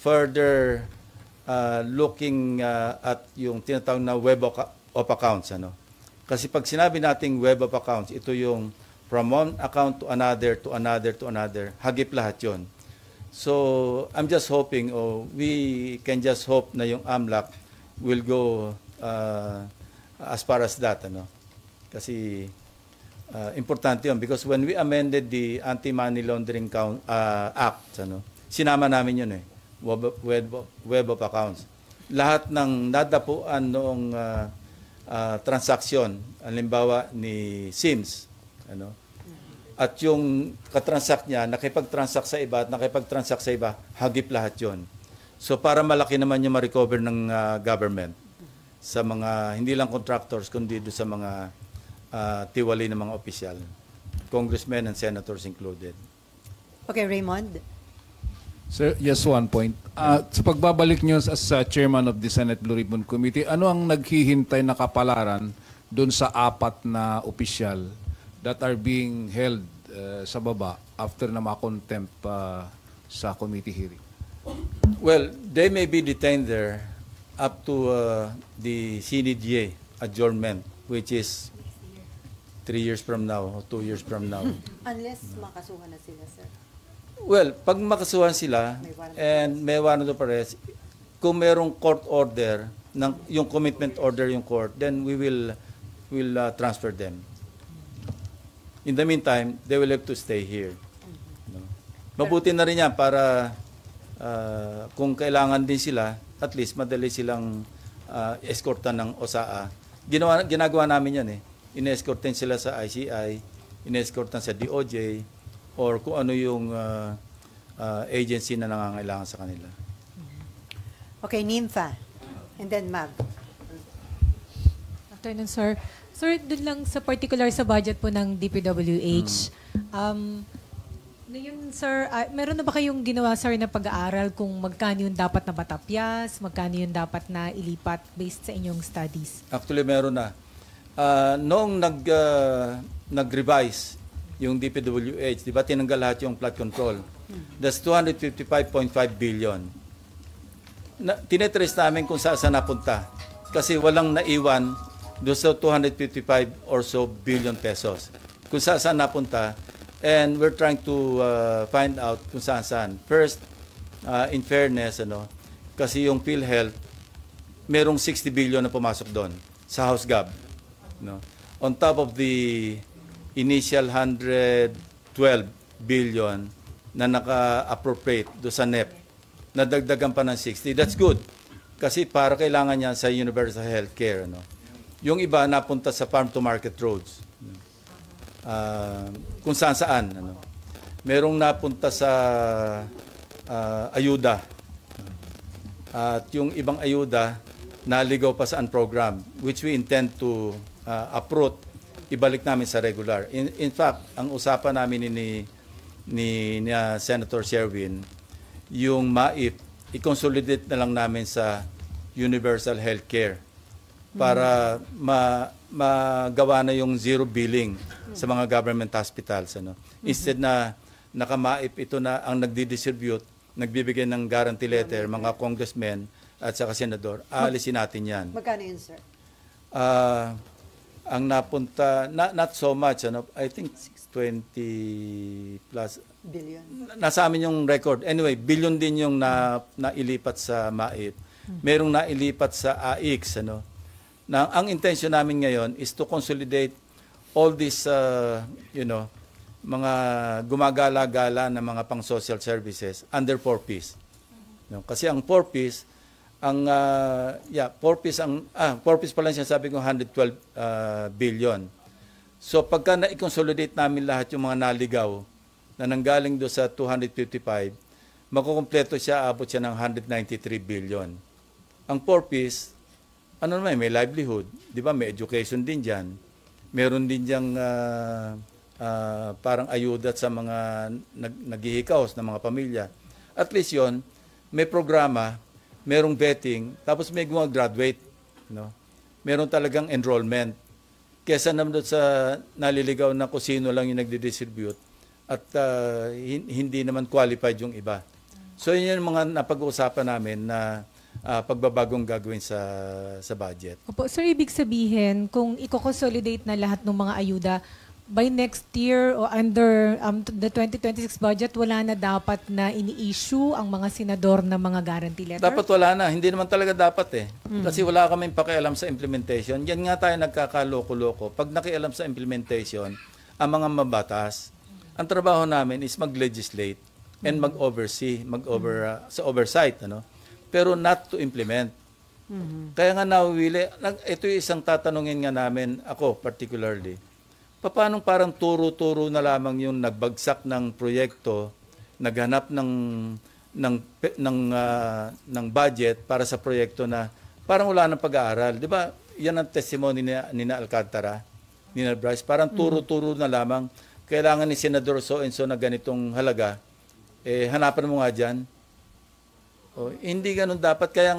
further looking at yung tinatawag na web of accounts. Kasi pag sinabi nating web of accounts, ito yung from one account to another, to another, to another. Hagip lahat yon. So, I'm just hoping, we can just hope na yung AMLAC will go as far as that. Kasi importante yun. Because when we amended the Anti-Money Laundering Act, sinama namin yun web of accounts. Lahat ng nadapuan noong transaksyon, halimbawa ni Sims, at yung katransact niya, nakipag-transact sa iba at nakipag-transact sa iba, hagip lahat yon. So para malaki naman yung ma-recover ng government sa mga, hindi lang contractors, kundi sa mga tiwali ng mga opisyal, congressmen and senators included. Okay, Raymond. Sir, just one point. Sa pagbabalik niyo as chairman of the Senate Blue Ribbon Committee, ano ang naghihintay na kapalaran doon sa 4 na opisyal that are being held sa baba after na ma-contempt sa committee hearing? Well, they may be detained there up to the CNDA adjournment, which is 3 years from now or 2 years from now. Unless makasuhan na sila, sir. Well, pag makasuhan sila and may warrant of arrest, kung merong court order, yung commitment order yung court, then we will transfer them. In the meantime, they will have to stay here. Mabuti na rin yan para kung kailangan din sila, at least madali silang escortan ng OSAA. Ginagawa namin yan Ine-escortan sila sa ICI, ine-escortan sa DOJ, or kung ano yung agency na nangangailangan sa kanila. Okay, Nympha. And then Mag. Afternoon, sir. Sir, dun lang sa particular sa budget po ng DPWH, ngayon, sir, meron na ba kayong ginawa, sir, na pag-aaral kung magkano yung dapat na batapyas, magkano yung dapat na ilipat based sa inyong studies? Actually, meron na. Noong nag-revise yung DPWH, di ba tinanggal lahat yung flood control? That's 255.5 billion. Tinetrace namin kung saan napunta. Kasi walang naiwan doon sa 255 or so billion pesos. Kung saan napunta. And we're trying to find out kung saan. First, in fairness, kasi yung PhilHealth, merong 60 billion na pumasok doon sa House Gov. on top of the initial 112 billion na naka-appropriate do sa NEP, nadagdagan pa ng 60. That's good. Kasi para kailangan niya sa universal healthcare. Ano? Yung iba napunta sa farm-to-market roads. Kung saan-saan. Ano? Merong napunta sa ayuda. At yung ibang ayuda, naligaw pa sa program, which we intend to uproot, ibalik namin sa regular. In fact, ang usapan namin ni Senator Sherwin, yung MAIP, i-consolidate na lang namin sa universal healthcare para magawa na yung zero billing sa mga government hospitals. Ano? Instead na naka-MAIP, ito na ang nagdi-distribute, nagbibigay ng guarantee letter, mga congressmen at saka senador, aalisin natin yan. Magkano yun, sir? Ang napunta, not so much, ano, I think 20 plus. Billion. Nasa amin yung record. Anyway, billion din yung nailipat sa MAIP. Merong nailipat sa AIX. Ano? Ang intention namin ngayon is to consolidate all these, mga gumagala-gala na mga pang-social services under 4Ps. No? Kasi ang 4Ps, 4Ps pa lang siya, sabi ko 112 billion. So pagka na-consolidate namin lahat yung mga naligaw na nanggaling do sa 255, makukumpleto siya, abot siya ng 193 billion. Ang 4Ps, ano naman, may livelihood, di ba? May education din dyan. Meron din diyang parang ayuda sa mga naghihikaos na mga pamilya. At least yon, may programa, merong vetting, tapos may graduate, no? Meron talagang enrollment. Kesa naman doon sa naliligaw na kung sino lang yung nagdi-distribute at hindi naman qualified yung iba. So yun yung mga napag-uusapan namin na pagbabagong gagawin sa budget. Opo, sir, ibig sabihin, kung i-consolidate na lahat ng mga ayuda, by next year o under the 2026 budget, wala na dapat na ini-issue ang mga senador na mga guarantee letter? Dapat wala na. Hindi naman talaga dapat eh. Kasi wala kaming pakialam sa implementation. Yan nga tayo nagkakaloko-loko. Pag nakialam sa implementation, ang mga mabatas, ang trabaho namin is mag-legislate and mag-oversee, sa oversight. Ano? Pero not to implement. Kaya nga nawili, ito yung isang tatanungin nga namin, ako particularly, paano parang turo-turo na lamang yung nagbagsak ng proyekto, naghanap ng budget para sa proyekto na parang wala nang pag-aaral. Di ba? Yan ang testimony ni Alcantara, ni Bryce. Parang turo-turo na lamang. Kailangan ni Senador so-and-so na ganitong halaga. Hanapan mo nga dyan. Hindi ganun dapat. Kaya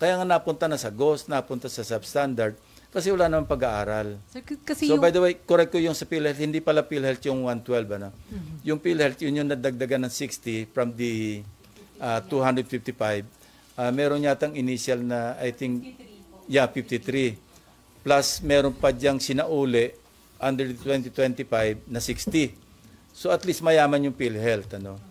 nga napunta na sa GOS, napunta sa substandard. Kasi wala namang pag-aaral. So by the way, correct ko yung sa PhilHealth, hindi pala PhilHealth yung 112. Ano? Yung PhilHealth, yun yung nadagdagan ng 60 from the 255. Meron yatang initial na, I think, 53. Plus, meron pa diyang sinauli under the 2025 na 60. So at least mayaman yung PhilHealth. Ano?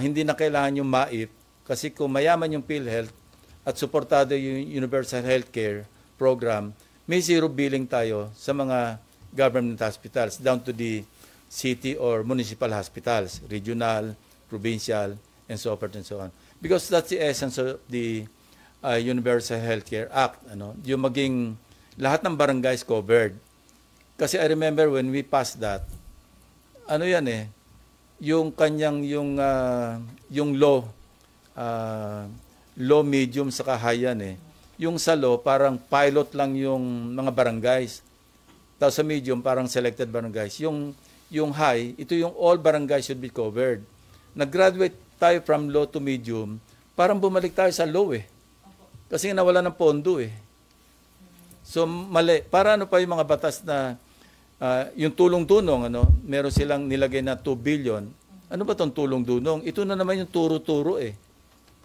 Hindi na kailangan yung MAIP kasi kung mayaman yung PhilHealth at suportado yung Universal Healthcare Program, may zero billing tayo sa mga government hospitals down to the city or municipal hospitals, regional, provincial, and so forth and so on. Because that's the essence of the Universal Healthcare Act. Ano? Yung maging lahat ng barangays covered. Kasi I remember when we passed that, ano yan yung kanyang, yung low, medium, saka high yan Yung sa low, parang pilot lang yung mga barangays. Tapos sa medium, parang selected barangays. Yung high, ito yung all barangays should be covered. Nag-graduate tayo from low to medium, parang bumalik tayo sa low Kasi nawala ng pondo So mali. Para ano pa yung mga batas na yung tulong-tunong, meron silang nilagay na 2 billion. Ano ba itong tulong-tunong? Ito na naman yung turo-turo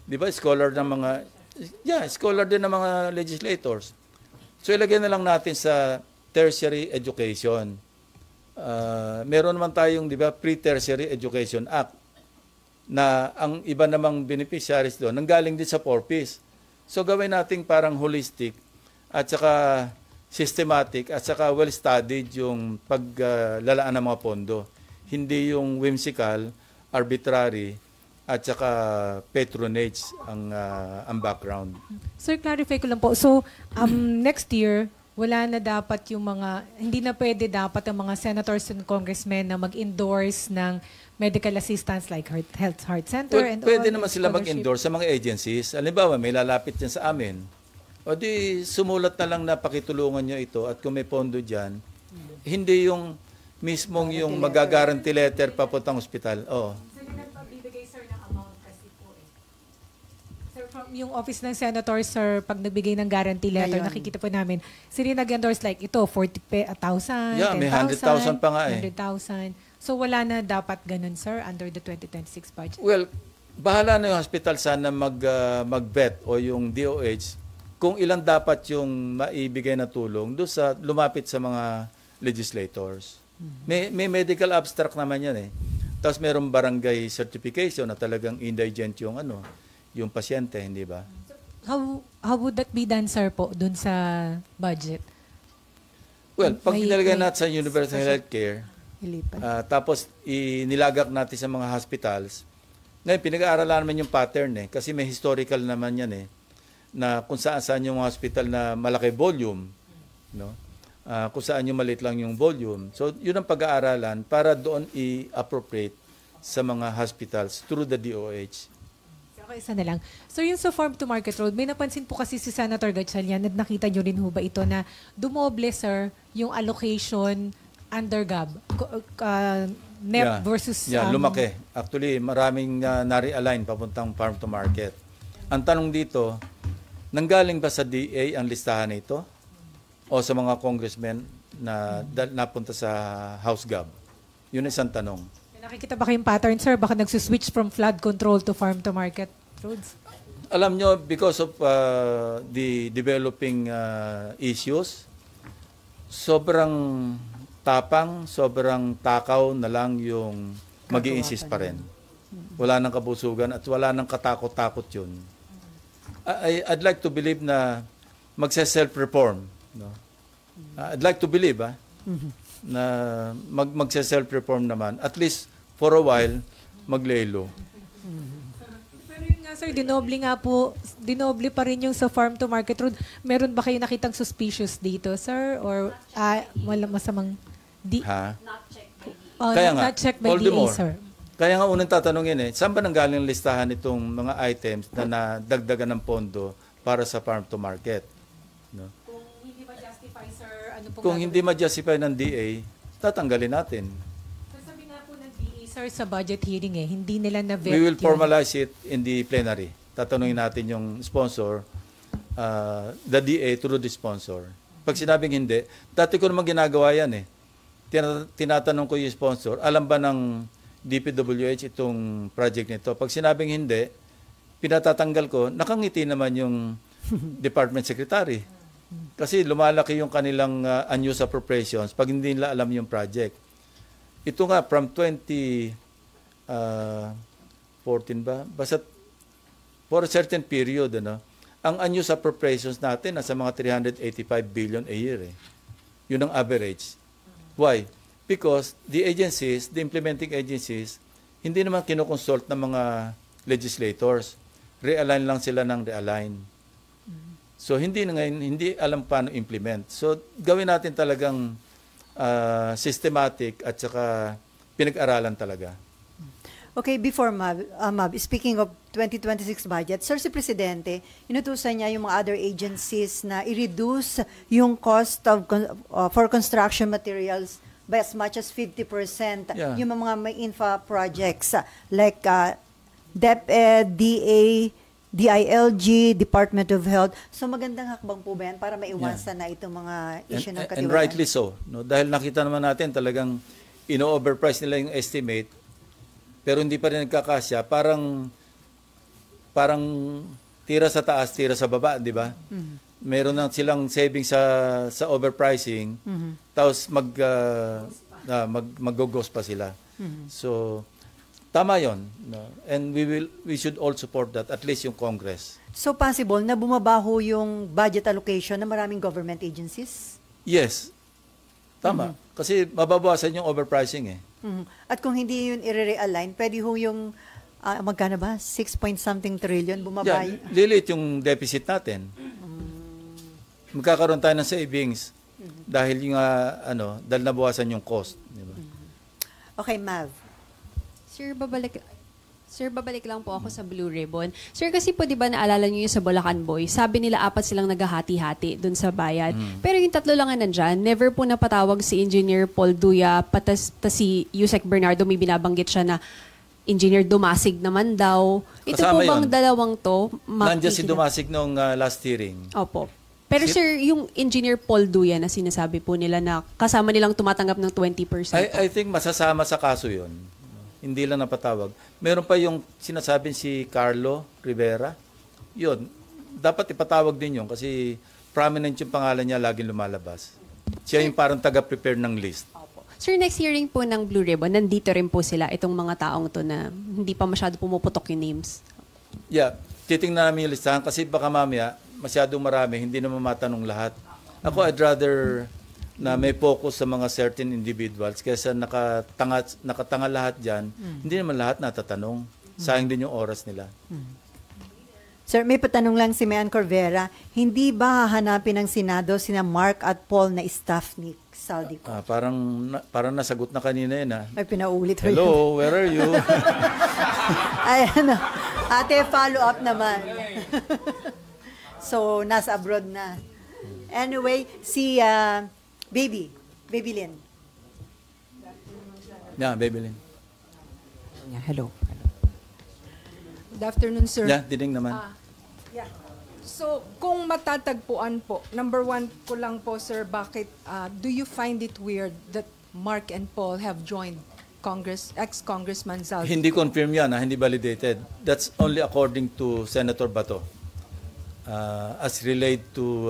Di ba? Scholar din ng mga legislators. So ilagay na lang natin sa tertiary education. Meron naman tayong, di ba, Pre-Tertiary Education Act na ang iba namang beneficiaries doon nanggaling din sa 4Ps. So gawin natin parang holistic at saka systematic at saka well-studied yung paglalaan ng mga pondo. Hindi yung whimsical, arbitrary, at saka patronage ang background. Sir, clarify ko lang po. So, next year, wala na dapat yung mga, hindi na pwede dapat ang mga senators and congressmen na mag-endorse ng medical assistance like heart center Well, and pwede all, naman sila scholarship. mag-endorse sa mga agencies. Halimbawa, may lalapit yan sa amin. O di, sumulat na lang na pakitulungan nyo ito at kung may pondo dyan, hindi yung mismong yung magagaranti letter papuntang ospital. Oh. Sir, nagbibigay sir ng amount kasi po eh. Sir, from yung office ng senator, sir, pag nagbigay ng guarantee letter, Ngayon. nakikita po namin, sila nag-endorse like ito, 40,000, Yeah, may 100,000 pa nga eh. 100,000. So wala na dapat ganun, sir, under the 2026 budget. Well, bahala na yung hospital sana mag-vet o yung DOH kung ilan dapat yung maibigay na tulong doon sa lumapit sa mga legislators. May medical abstract naman yan eh. Tapos merong barangay certification na talagang indigent yung pasyente, hindi ba? How would that be done, sir, po, dun sa budget? Well, pag May- inilagay may- natin sa universal healthcare, Ilipat. tapos inilagak natin sa mga hospitals, ngayon pinag-aaralan naman yung pattern eh, kasi may historical naman yan eh, na kung saan yung hospital na malaki volume, no? Kung saan yung maliit lang yung volume. So, yun ang pag-aaralan para doon i-appropriate sa mga hospitals through the DOH. Okay, isa na lang. So yung sa Farm to Market Road, may napansin po kasi si Senator Gatchalian at nakita nyo rin ho ba ito na dumoble, sir, yung allocation under GAB? NEP versus... lumaki. Actually, maraming nare-align papuntang farm to market. Ang tanong dito, nanggaling ba sa DA ang listahan nito? O sa mga congressmen na napunta sa House GAB? Yun isang tanong. Nakikita ba kayong pattern, sir? Baka nagsuswitch from flood control to farm to market roads? Alam nyo, because of the developing issues, sobrang tapang, sobrang takaw na lang yung mag-i-insist pa rin. Wala nang kabusugan at wala nang katakot-takot yun. I'd like to believe na magse-self-reform. No? I'd like to believe na magse-self-reform naman. At least for a while, maglelo. Pero yun nga, sir, dinoble pa rin yung sa farm to market road. Meron ba kayo nakitang suspicious dito, sir? Or wala masamang... Ha? Oh, Kaya nga, not checked by all the DA, more. sir. Kaya nga unang tatanungin saan ba nanggaling ang listahan itong mga items na nadagdagan ng pondo para sa farm to market? No? Kung hindi ma-justify, sir, ano pong Kung hindi ma-justify ng DA, tatanggalin natin. sabi nga po ng DA, sir, sa budget hearing hindi nila na-vet We will yun. formalize it in the plenary. Tatanungin natin yung sponsor, the DA through the sponsor. Pag sinabing hindi, dati ko naman ginagawa yan eh. Tinatanong ko yung sponsor, alam ba ng DPWH itong project nito? Pag sinabing hindi, pinatatanggal ko, nakangiti naman yung department secretary. Kasi lumalaki yung kanilang unused appropriations pag hindi nila alam yung project. Ito nga, from 2014 ba? Basta for a certain period, ang unused appropriations natin nasa mga 385 billion a year. Yun ang average. Why? Because the agencies, the implementing agencies, hindi naman kinoconsult ng mga legislators. Realign lang sila ng realign. So hindi alam paano implement. So gawin natin talagang systematic at saka pinag-aralan talaga. Okay, before Mab, speaking of 2026 budget, Sir, si Presidente, inutusan niya yung mga other agencies na i-reduce yung cost of for construction materials by as much as 50%. Yeah. Yung mga may infra projects like DepEd, DA, DILG, Department of Health. So magandang hakbang po ba yan para maiwasan na itong mga issue ng katiwala? And rightly so. No? Dahil nakita naman natin talagang ino-overprice nila yung estimate pero hindi pa rin nagkakasya. Parang tira sa taas, tira sa baba, di ba? Mm-hmm. Meron na silang savings sa overpricing, tapos mag-ghost pa sila. Mm-hmm. So, tama yon, no? And we should all support that, at least yung Congress. So possible na bumabaho yung budget allocation ng maraming government agencies? Yes. Tama. Kasi mababawasan yung overpricing eh. At kung hindi yun i-realign, pwede ho yung, magkano ba? 6 point something trillion bumaba. Yeah, lilit yung deficit natin. Magkakaroon tayo ng savings dahil yung dahil nabawasan yung cost, di ba? Okay, Mav. Sir, babalik lang po ako sa Blue Ribbon. Sir, kasi po di ba naalala niyo yung sa Bulacan Boy, sabi nila 4 silang naghahati-hati dun sa bayan. Pero yung 3 lang nga nandyan, never po napatawag si Engineer Paul Duya, patas si Yusek Bernardo, may binabanggit siya na Engineer Dumasig naman daw. Ito Kasama po bang yun. dalawang to? Nandiyan si Dumasig nung last hearing. Opo. Pero sir, yung Engineer Paul Duya na sinasabi po nila na kasama nilang tumatanggap ng 20%. I think masasama sa kaso yun. Hindi lang napatawag. Meron pa yung sinasabi si Carlo Rivera. Yun, dapat ipatawag din yun kasi prominent yung pangalan niya, laging lumalabas. Siya yung parang taga-prepare ng list. Sir, next hearing po ng Blue Ribbon, nandito rin po sila, itong mga taong to na hindi pa masyado pumuputok yung names. Yeah, titingnan namin yung listahan kasi baka mamaya masyadong marami, hindi naman matanong lahat. Ako, I'd rather na may focus sa mga certain individuals kaysa nakatanga lahat dyan, hindi naman lahat natatanong. Sayang din yung oras nila. Sir, may patanong lang si Mayan Corvera, hindi ba hahanapin ng Senado sina Mark at Paul na staff ni Saldico? Parang nasagot na kanina yun. May pinaulit. Hello, where are you? Ayan, ate, follow up naman. So, nasa abroad na. Anyway, si Baby Lynn. Yeah, Baby Lynn. Yeah, hello. Good afternoon, sir. Yeah, Diding naman. Yeah. So, kung matatagpuan po, number 1 ko lang po, sir, bakit, do you find it weird that Mark and Paul have joined ex-Congressman Zaldico? Hindi confirm yan, hindi validated. That's only according to Senator Bato. As relate to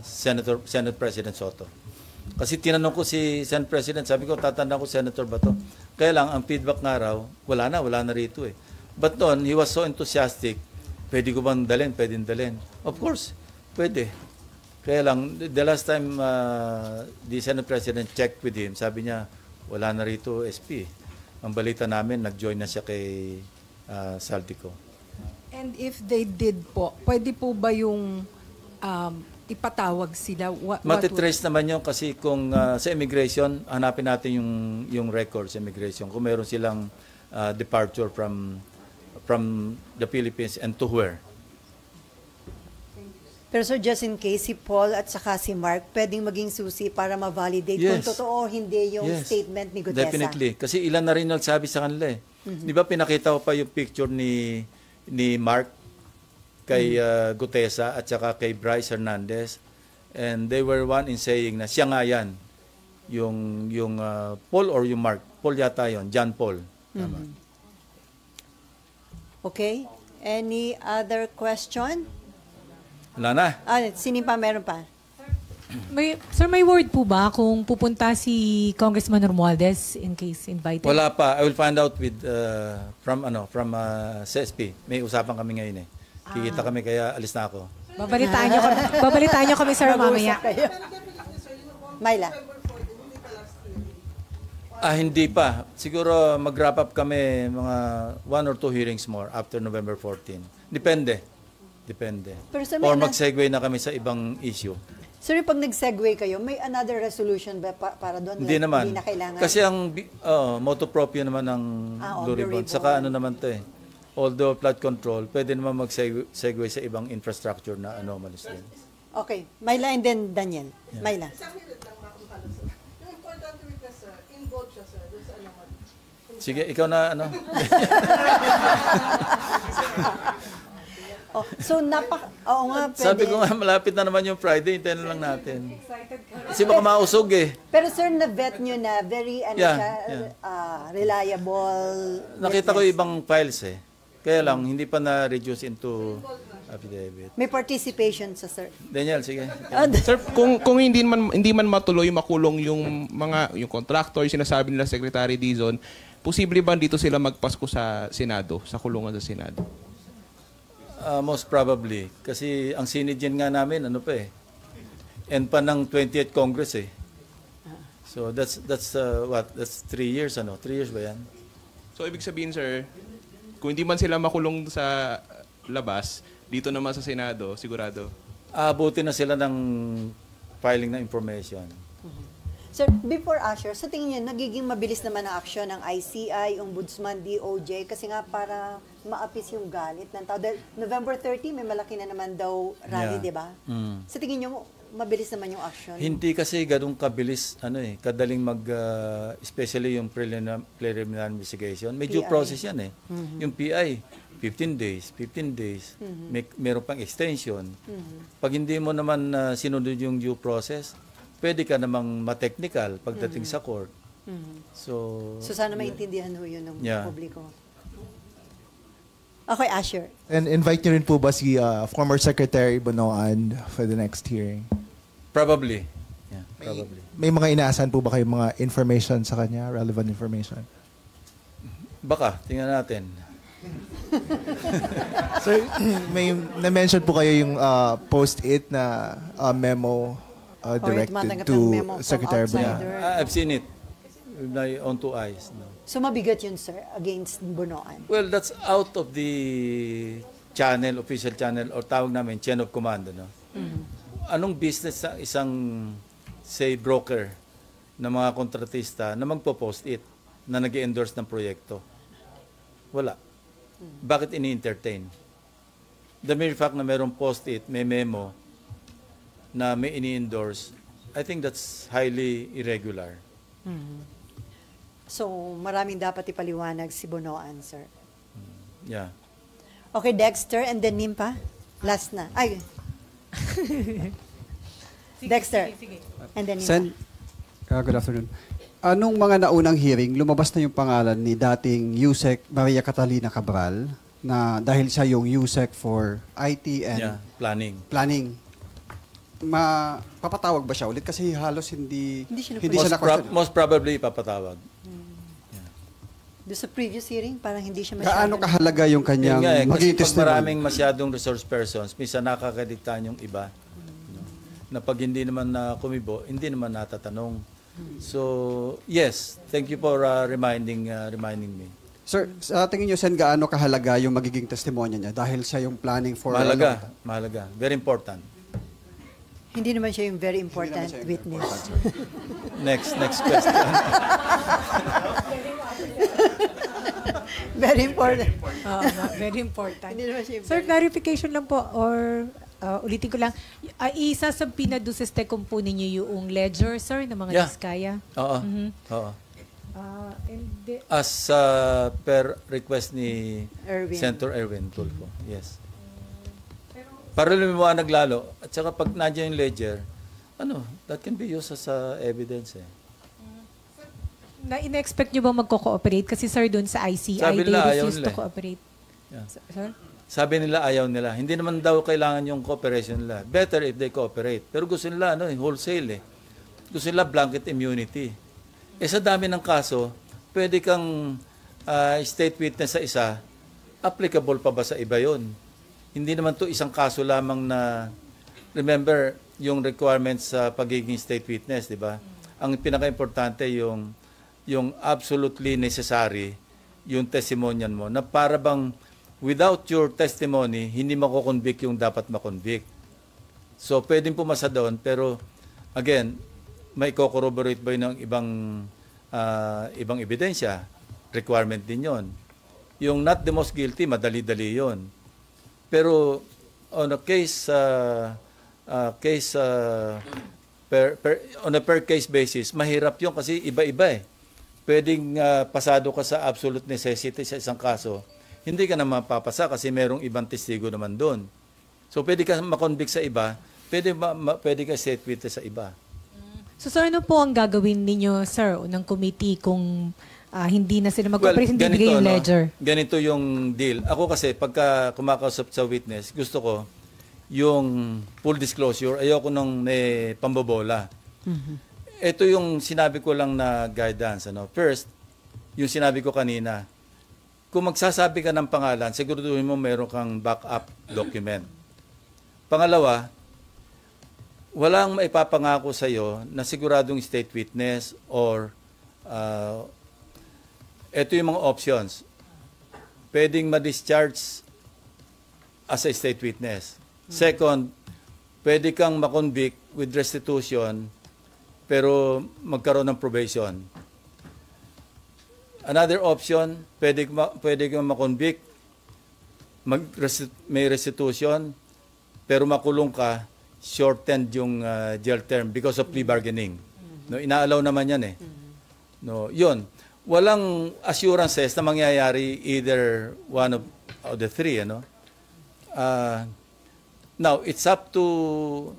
Senate President Soto. Kasi tinanong ko si Senate President, sabi ko, tatanda ko Senator Bato. Kaya lang, ang feedback nga raw, wala na rito eh. But noon, he was so enthusiastic, pwede ko bang dalhin? Pwedeng dalhin. Of course, pwede. Kaya lang, the last time the Senate President checked with him, sabi niya, wala na rito SP. Ang balita namin, nag-join na siya kay Saldico. And if they did po, pwede po ba yung ipatawag sila? Matitrace naman yun kasi kung sa immigration, hanapin natin yung records sa immigration. Kung meron silang departure from the Philippines and to where. Pero sir, just in case, si Paul at saka si Mark, pwedeng maging susi para ma-validate kung totoo o hindi yung statement ni Gutesa. Definitely. Kasi ilan na rin nagsabi sa kanila eh. Di ba pinakita ko pa yung picture ni Mark kay Gutesa at saka kay Bryce Hernandez, and they were one in saying na siya nga yan, yung Paul or yung Mark. Paul yata yon, John Paul. Tama. Okay. Any other question? Wala na. Sino pa meron pa? Sir, may word po ba kung pupunta si Congressman Romualdez in case invited? Wala pa. I will find out with from CSP. May usapan kami ngayon eh. Kikita kami kaya alis na ako. Babalitaan niyo kami, sir, mamaya. Myla. Hindi pa. Siguro mag-wrap up kami mga 1 or 2 hearings more after November 14. Depende. Pero sir, Or mag-segue na kami sa ibang issue. Sir, pag nag-segue kayo, may another resolution ba para doon? Hindi naman. Hindi na kailangan. Kasi ang motu proprio naman ng Blue Ribbon. Saka ano naman to eh. Although flood control, pwede naman mag-segue sa ibang infrastructure na anomalies din. Okay. Myla and then Daniel. Yeah. Myla. Yung important witness, sir, involved siya, sir, doon sa anomaly. Sige, ikaw na ano. So, oo nga, pwede. Sabi ko nga, malapit na naman yung Friday, hintayin lang natin. Kasi baka mausog eh. Pero sir, na-vet nyo na, very, reliable. Nakita ko ibang files eh. Kaya lang, hindi pa na-reduce into affidavit. May participation sa sir. Daniel, sige. Sir, kung hindi man matuloy makulong yung contractor, yung sinasabi nila Secretary Dizon, posible ba dito sila magpasko sa Senado, sa kulungan sa Senado? Most probably. Kasi ang sinidyan nga namin, end pa ng 20th Congress eh. So that's what? That's 3 years 3 years ba yan? So ibig sabihin, sir, kung hindi man sila makulong sa labas, dito naman sa Senado, sigurado. Aabutin na sila ng filing ng information. Sir, before Asher, sa tingin niyo, nagiging mabilis naman ang aksyon ng ICI, Ombudsman, DOJ, kasi nga para maapis yung galit ng tao. Dahil November 30, may malaki na naman daw rally, Yeah. di ba? Sa tingin niyo, mabilis naman yung aksyon? Hindi kasi ganun kabilis, kadaling especially yung preliminary investigation. May due PI. process yan eh. Yung PI, 15 days. Meron pang extension. Pag hindi mo naman sinunod yung due process, pwede ka namang ma-technical pagdating sa court. So sana maintindihan ho yun ng Yeah. publiko. Okay, Asher. And invite niyo rin po ba si former Secretary Bonoan for the next hearing? Probably. Yeah, probably. May mga inaasahan po ba kayo mga information sa kanya, relevant information? Baka, tingnan natin. Sir, may na-mention po kayo yung post-it na memo directed tumatanggap to ng memo from Secretary outsider. Bonoan. I've seen it with my own 2 eyes. No. So mabigat yun, sir, against Bonoan. Well, that's out of the channel, official channel, or tawag namin, chain of command. Anong business sa isang, say, broker na mga kontratista na magpo-post-it na nag-endorse ng proyekto? Wala. Bakit ini-entertain? The mere fact na mayroong post-it, may memo, na may ini-endorse, I think that's highly irregular. So maraming dapat ipaliwanag si Bonoan, sir. Yeah. Okay, Dexter, and then Nimpa. Last na. Ay. Dexter. And then Nimpa. Sen, good afternoon. Anong mga naunang hearing, lumabas na yung pangalan ni dating Yusek Maria Catalina Cabral na dahil siya yung Yusek for IT and planning. Papatawag ba siya ulit? Kasi halos hindi siya na-question. Most probably papatawag. Doon sa previous hearing, parang hindi siya Gaano kahalaga yung kanyang magiging kasi pag testimony? maraming masyadong resource persons, minsan nakakadiktahan yung iba. Na pag hindi naman na kumibo, hindi naman natatanong. So, yes, thank you for reminding me. Sir, sa tingin niyo, Sen, gaano kahalaga yung magiging testimonya niya dahil siya yung planning for... Mahalaga. Very important. Hindi naman siya yung very important witness. Next question. Very important. Very important. Hindi naman siya yung Sir, clarification lang po or ulitin ko lang. Isasabi na doon sa STECOM po ninyo yung ledger, sir, ng mga diskaya? Oo. Oo. As per request ni Senator Erwin Tulfo. Yes. Para lumiwanag lalo. At saka pag nandiyan yung ledger, that can be used as evidence eh. Na in-expect nyo ba magko-cooperate? Kasi sir, doon sa ICI, they refused to cooperate. Yeah. Sir? Sabi nila ayaw nila. Hindi naman daw kailangan yung cooperation nila. Better if they cooperate. Pero gusto nila wholesale eh. Gusto nila blanket immunity. Sa dami ng kaso, pwede kang state witness sa isa, applicable pa ba sa iba yon? Hindi naman to isang kaso lamang na, remember, yung requirements sa pagiging state witness, di ba? Ang pinaka-importante yung absolutely necessary, yung testimonian mo, na para bang without your testimony, hindi mako-convict yung dapat makonvict. So, pwedeng pumasa doon, pero again, may co-corroborate ba yun ng ibang ebidensya? Requirement din yon. Yung not the most guilty, madali-dali yon. Pero on a per case basis, mahirap yun kasi iba-iba eh. Pwedeng pasado ka sa absolute necessity sa isang kaso, hindi ka na mapapasa kasi merong ibang testigo naman doon. So pwede ka makonvict sa iba, pwede ka state witness sa iba. So sir, ano po ang gagawin ninyo, sir, ng committee kung hindi na sila mag-cooperate, hindi bigay yung ledger? Ganito yung deal. Ako kasi, pagka kumakausap sa witness, gusto ko yung full disclosure. Ayoko nang may pambobola. Ito yung sinabi ko lang na guidance. First, yung sinabi ko kanina, kung magsasabi ka ng pangalan, siguraduhin mo meron kang backup document. Pangalawa, walang maipapangako sa iyo na siguradong state witness or ito yung mga options. Pwedeng ma-discharge as a state witness. Second, pwede kang makonvict with restitution pero magkaroon ng probation. Another option, pwede kang makonvict, may restitution, pero makulong ka, shortened yung jail term because of plea bargaining. No, inaalaw naman yan eh. No, yun. Walang assurances na mangyayari either one of the three, ano? Now, it's up to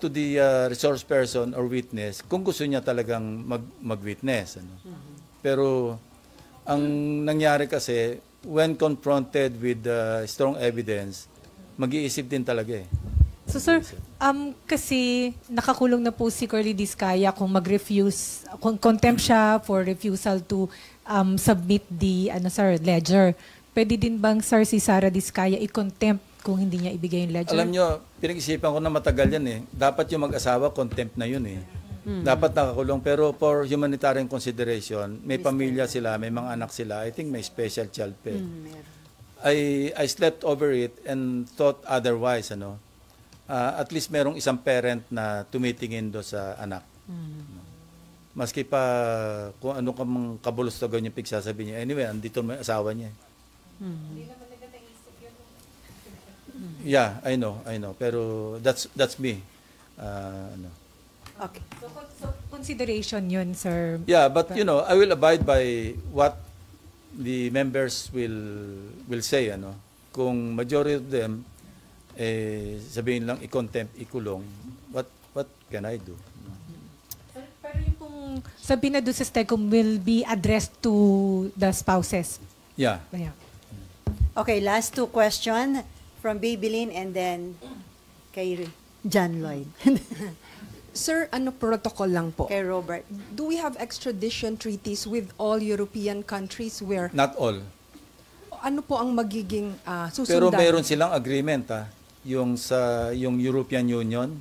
the resource person or witness kung gusto niya talagang mag-witness, ano? Pero ang nangyari kasi when confronted with strong evidence, mag-iisip din talaga eh. So sir, kasi nakakulong na po si Curly Diskaya kung mag-refuse, kung contempt siya for refusal to submit the ledger. Pwede din bang sir si Sara Diskaya i-contempt kung hindi niya ibigay yung ledger? Alam nyo, pinag-isipan ko na matagal yan eh. Dapat yung mag-asawa, contempt na yun eh. Dapat nakakulong. Pero for humanitarian consideration, may pamilya sila, may mga anak sila. I think may special child pay. I slept over it and thought otherwise, ano. At least merong isang parent na tumitingin do sa anak. Maski pa kung ano kamang kabulustagan yung pigsasabi niya. Anyway, andito may asawa niya. Yeah, I know. Pero that's me. Okay. So consideration yun, sir. Yeah, but you know, I will abide by what the members will say, ano. Kung majority of them sabihin lang i-contempt, ikulong, what can I do? Pero yung pong sabihin na doon sa STECOM will be addressed to the spouses. Yeah. Okay, last two question from Babylin and then kay John Lloyd. Sir, protocol lang po? Kay Robert. Do we have extradition treaties with all European countries where... Not all. Ano po ang magiging susundan? Pero meron silang agreement, yung European Union.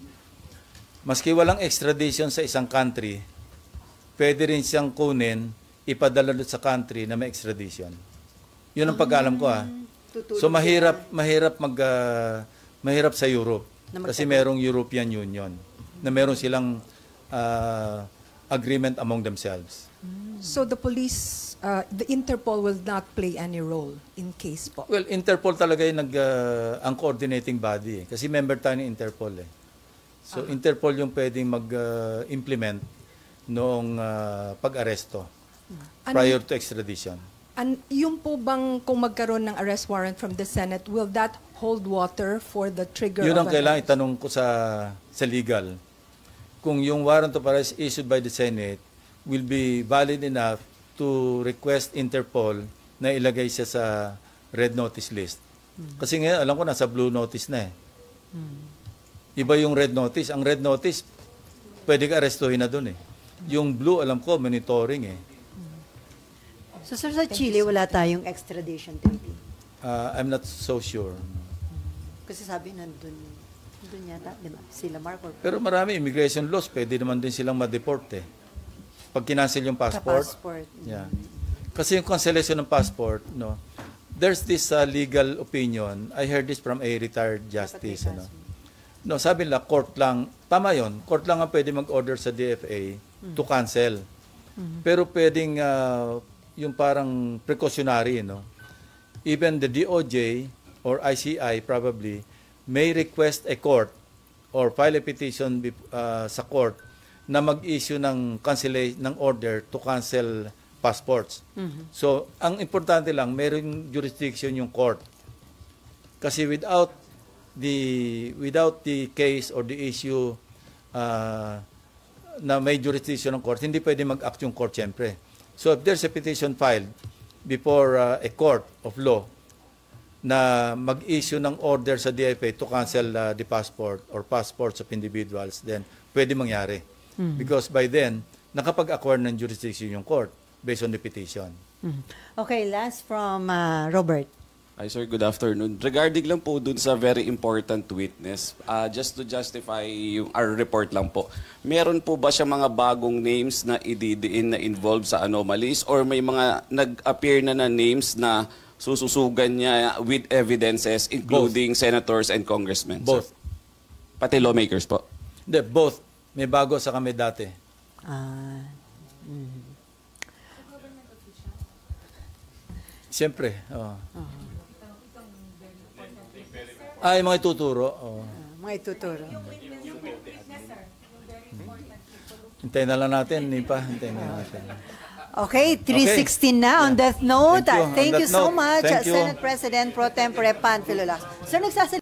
Maski walang extradition sa isang country, pwede rin siyang kunin, ipadala doon sa country na may extradition. Yun ang pag-alam ko. So mahirap mahirap sa Europe kasi merong European Union na meron silang agreement among themselves. So the police, the Interpol will not play any role in case po? Well, Interpol talaga yung ang coordinating body kasi member tayo ng Interpol eh. So Interpol yung pwedeng mag-implement noong pag-aresto prior to extradition. Yung po bang kung magkaroon ng arrest warrant from the Senate, will that hold water for the trigger yun of ang kailangan itanong ko sa legal. Kung yung warrant of arrest issued by the Senate will be valid enough to request Interpol na ilagay siya sa red notice list. Kasi ngayon, alam ko, nasa blue notice na eh. Iba yung red notice. Ang red notice, pwede ka arestuhin na dun eh. Yung blue, alam ko, monitoring eh. So sir, sa Chile, wala tayong extradition treaty? I'm not so sure. Kasi sabi nandun yata, di ba? Sila Mark or... Pero marami immigration laws, pwede naman din silang ma-deport eh. Pag kinancel yung passport. Yeah. Kasi yung cancellation ng passport, no, there's this legal opinion. I heard this from a retired justice. No, sabi nila, court lang, tama yun, court lang ang pwede mag-order sa DFA to cancel. Pero pwedeng yung parang precautionary, no? Even the DOJ or ICI probably may request a court or file a petition sa court na mag-issue ng cancellation ng order to cancel passports. So, ang importante lang, mayroong jurisdiction yung court. Kasi without the case or the issue na may jurisdiction ng court, hindi pwede mag-act yung court syempre. So, if there's a petition filed before a court of law na mag-issue ng order sa DFA to cancel the passport or passports of individuals, then pwede mangyari. Because by then, nakapag-acquire ng jurisdiction yung court based on the petition. Okay, last from Robert. Hi sir, good afternoon. Regarding lang po dun sa very important witness, just to justify yung our report lang po, meron po ba siya mga bagong names na ididiin na involved sa anomalies or may mga nag-appear na names na sususugan niya with evidences including senators and congressmen? Both. Sir? Pati lawmakers po? Hindi, both. May bago sa kami dati. Siyempre. Ay, mga ituturo. Mga ituturo. Hintayin na lang natin, Nipa. Hintayin na natin. Okay, 3:16 na on that note. Thank you. Thank On you that so note, much, thank you. Senate President Pro Tempore Panfilo Lacson. Sir, nagsasalita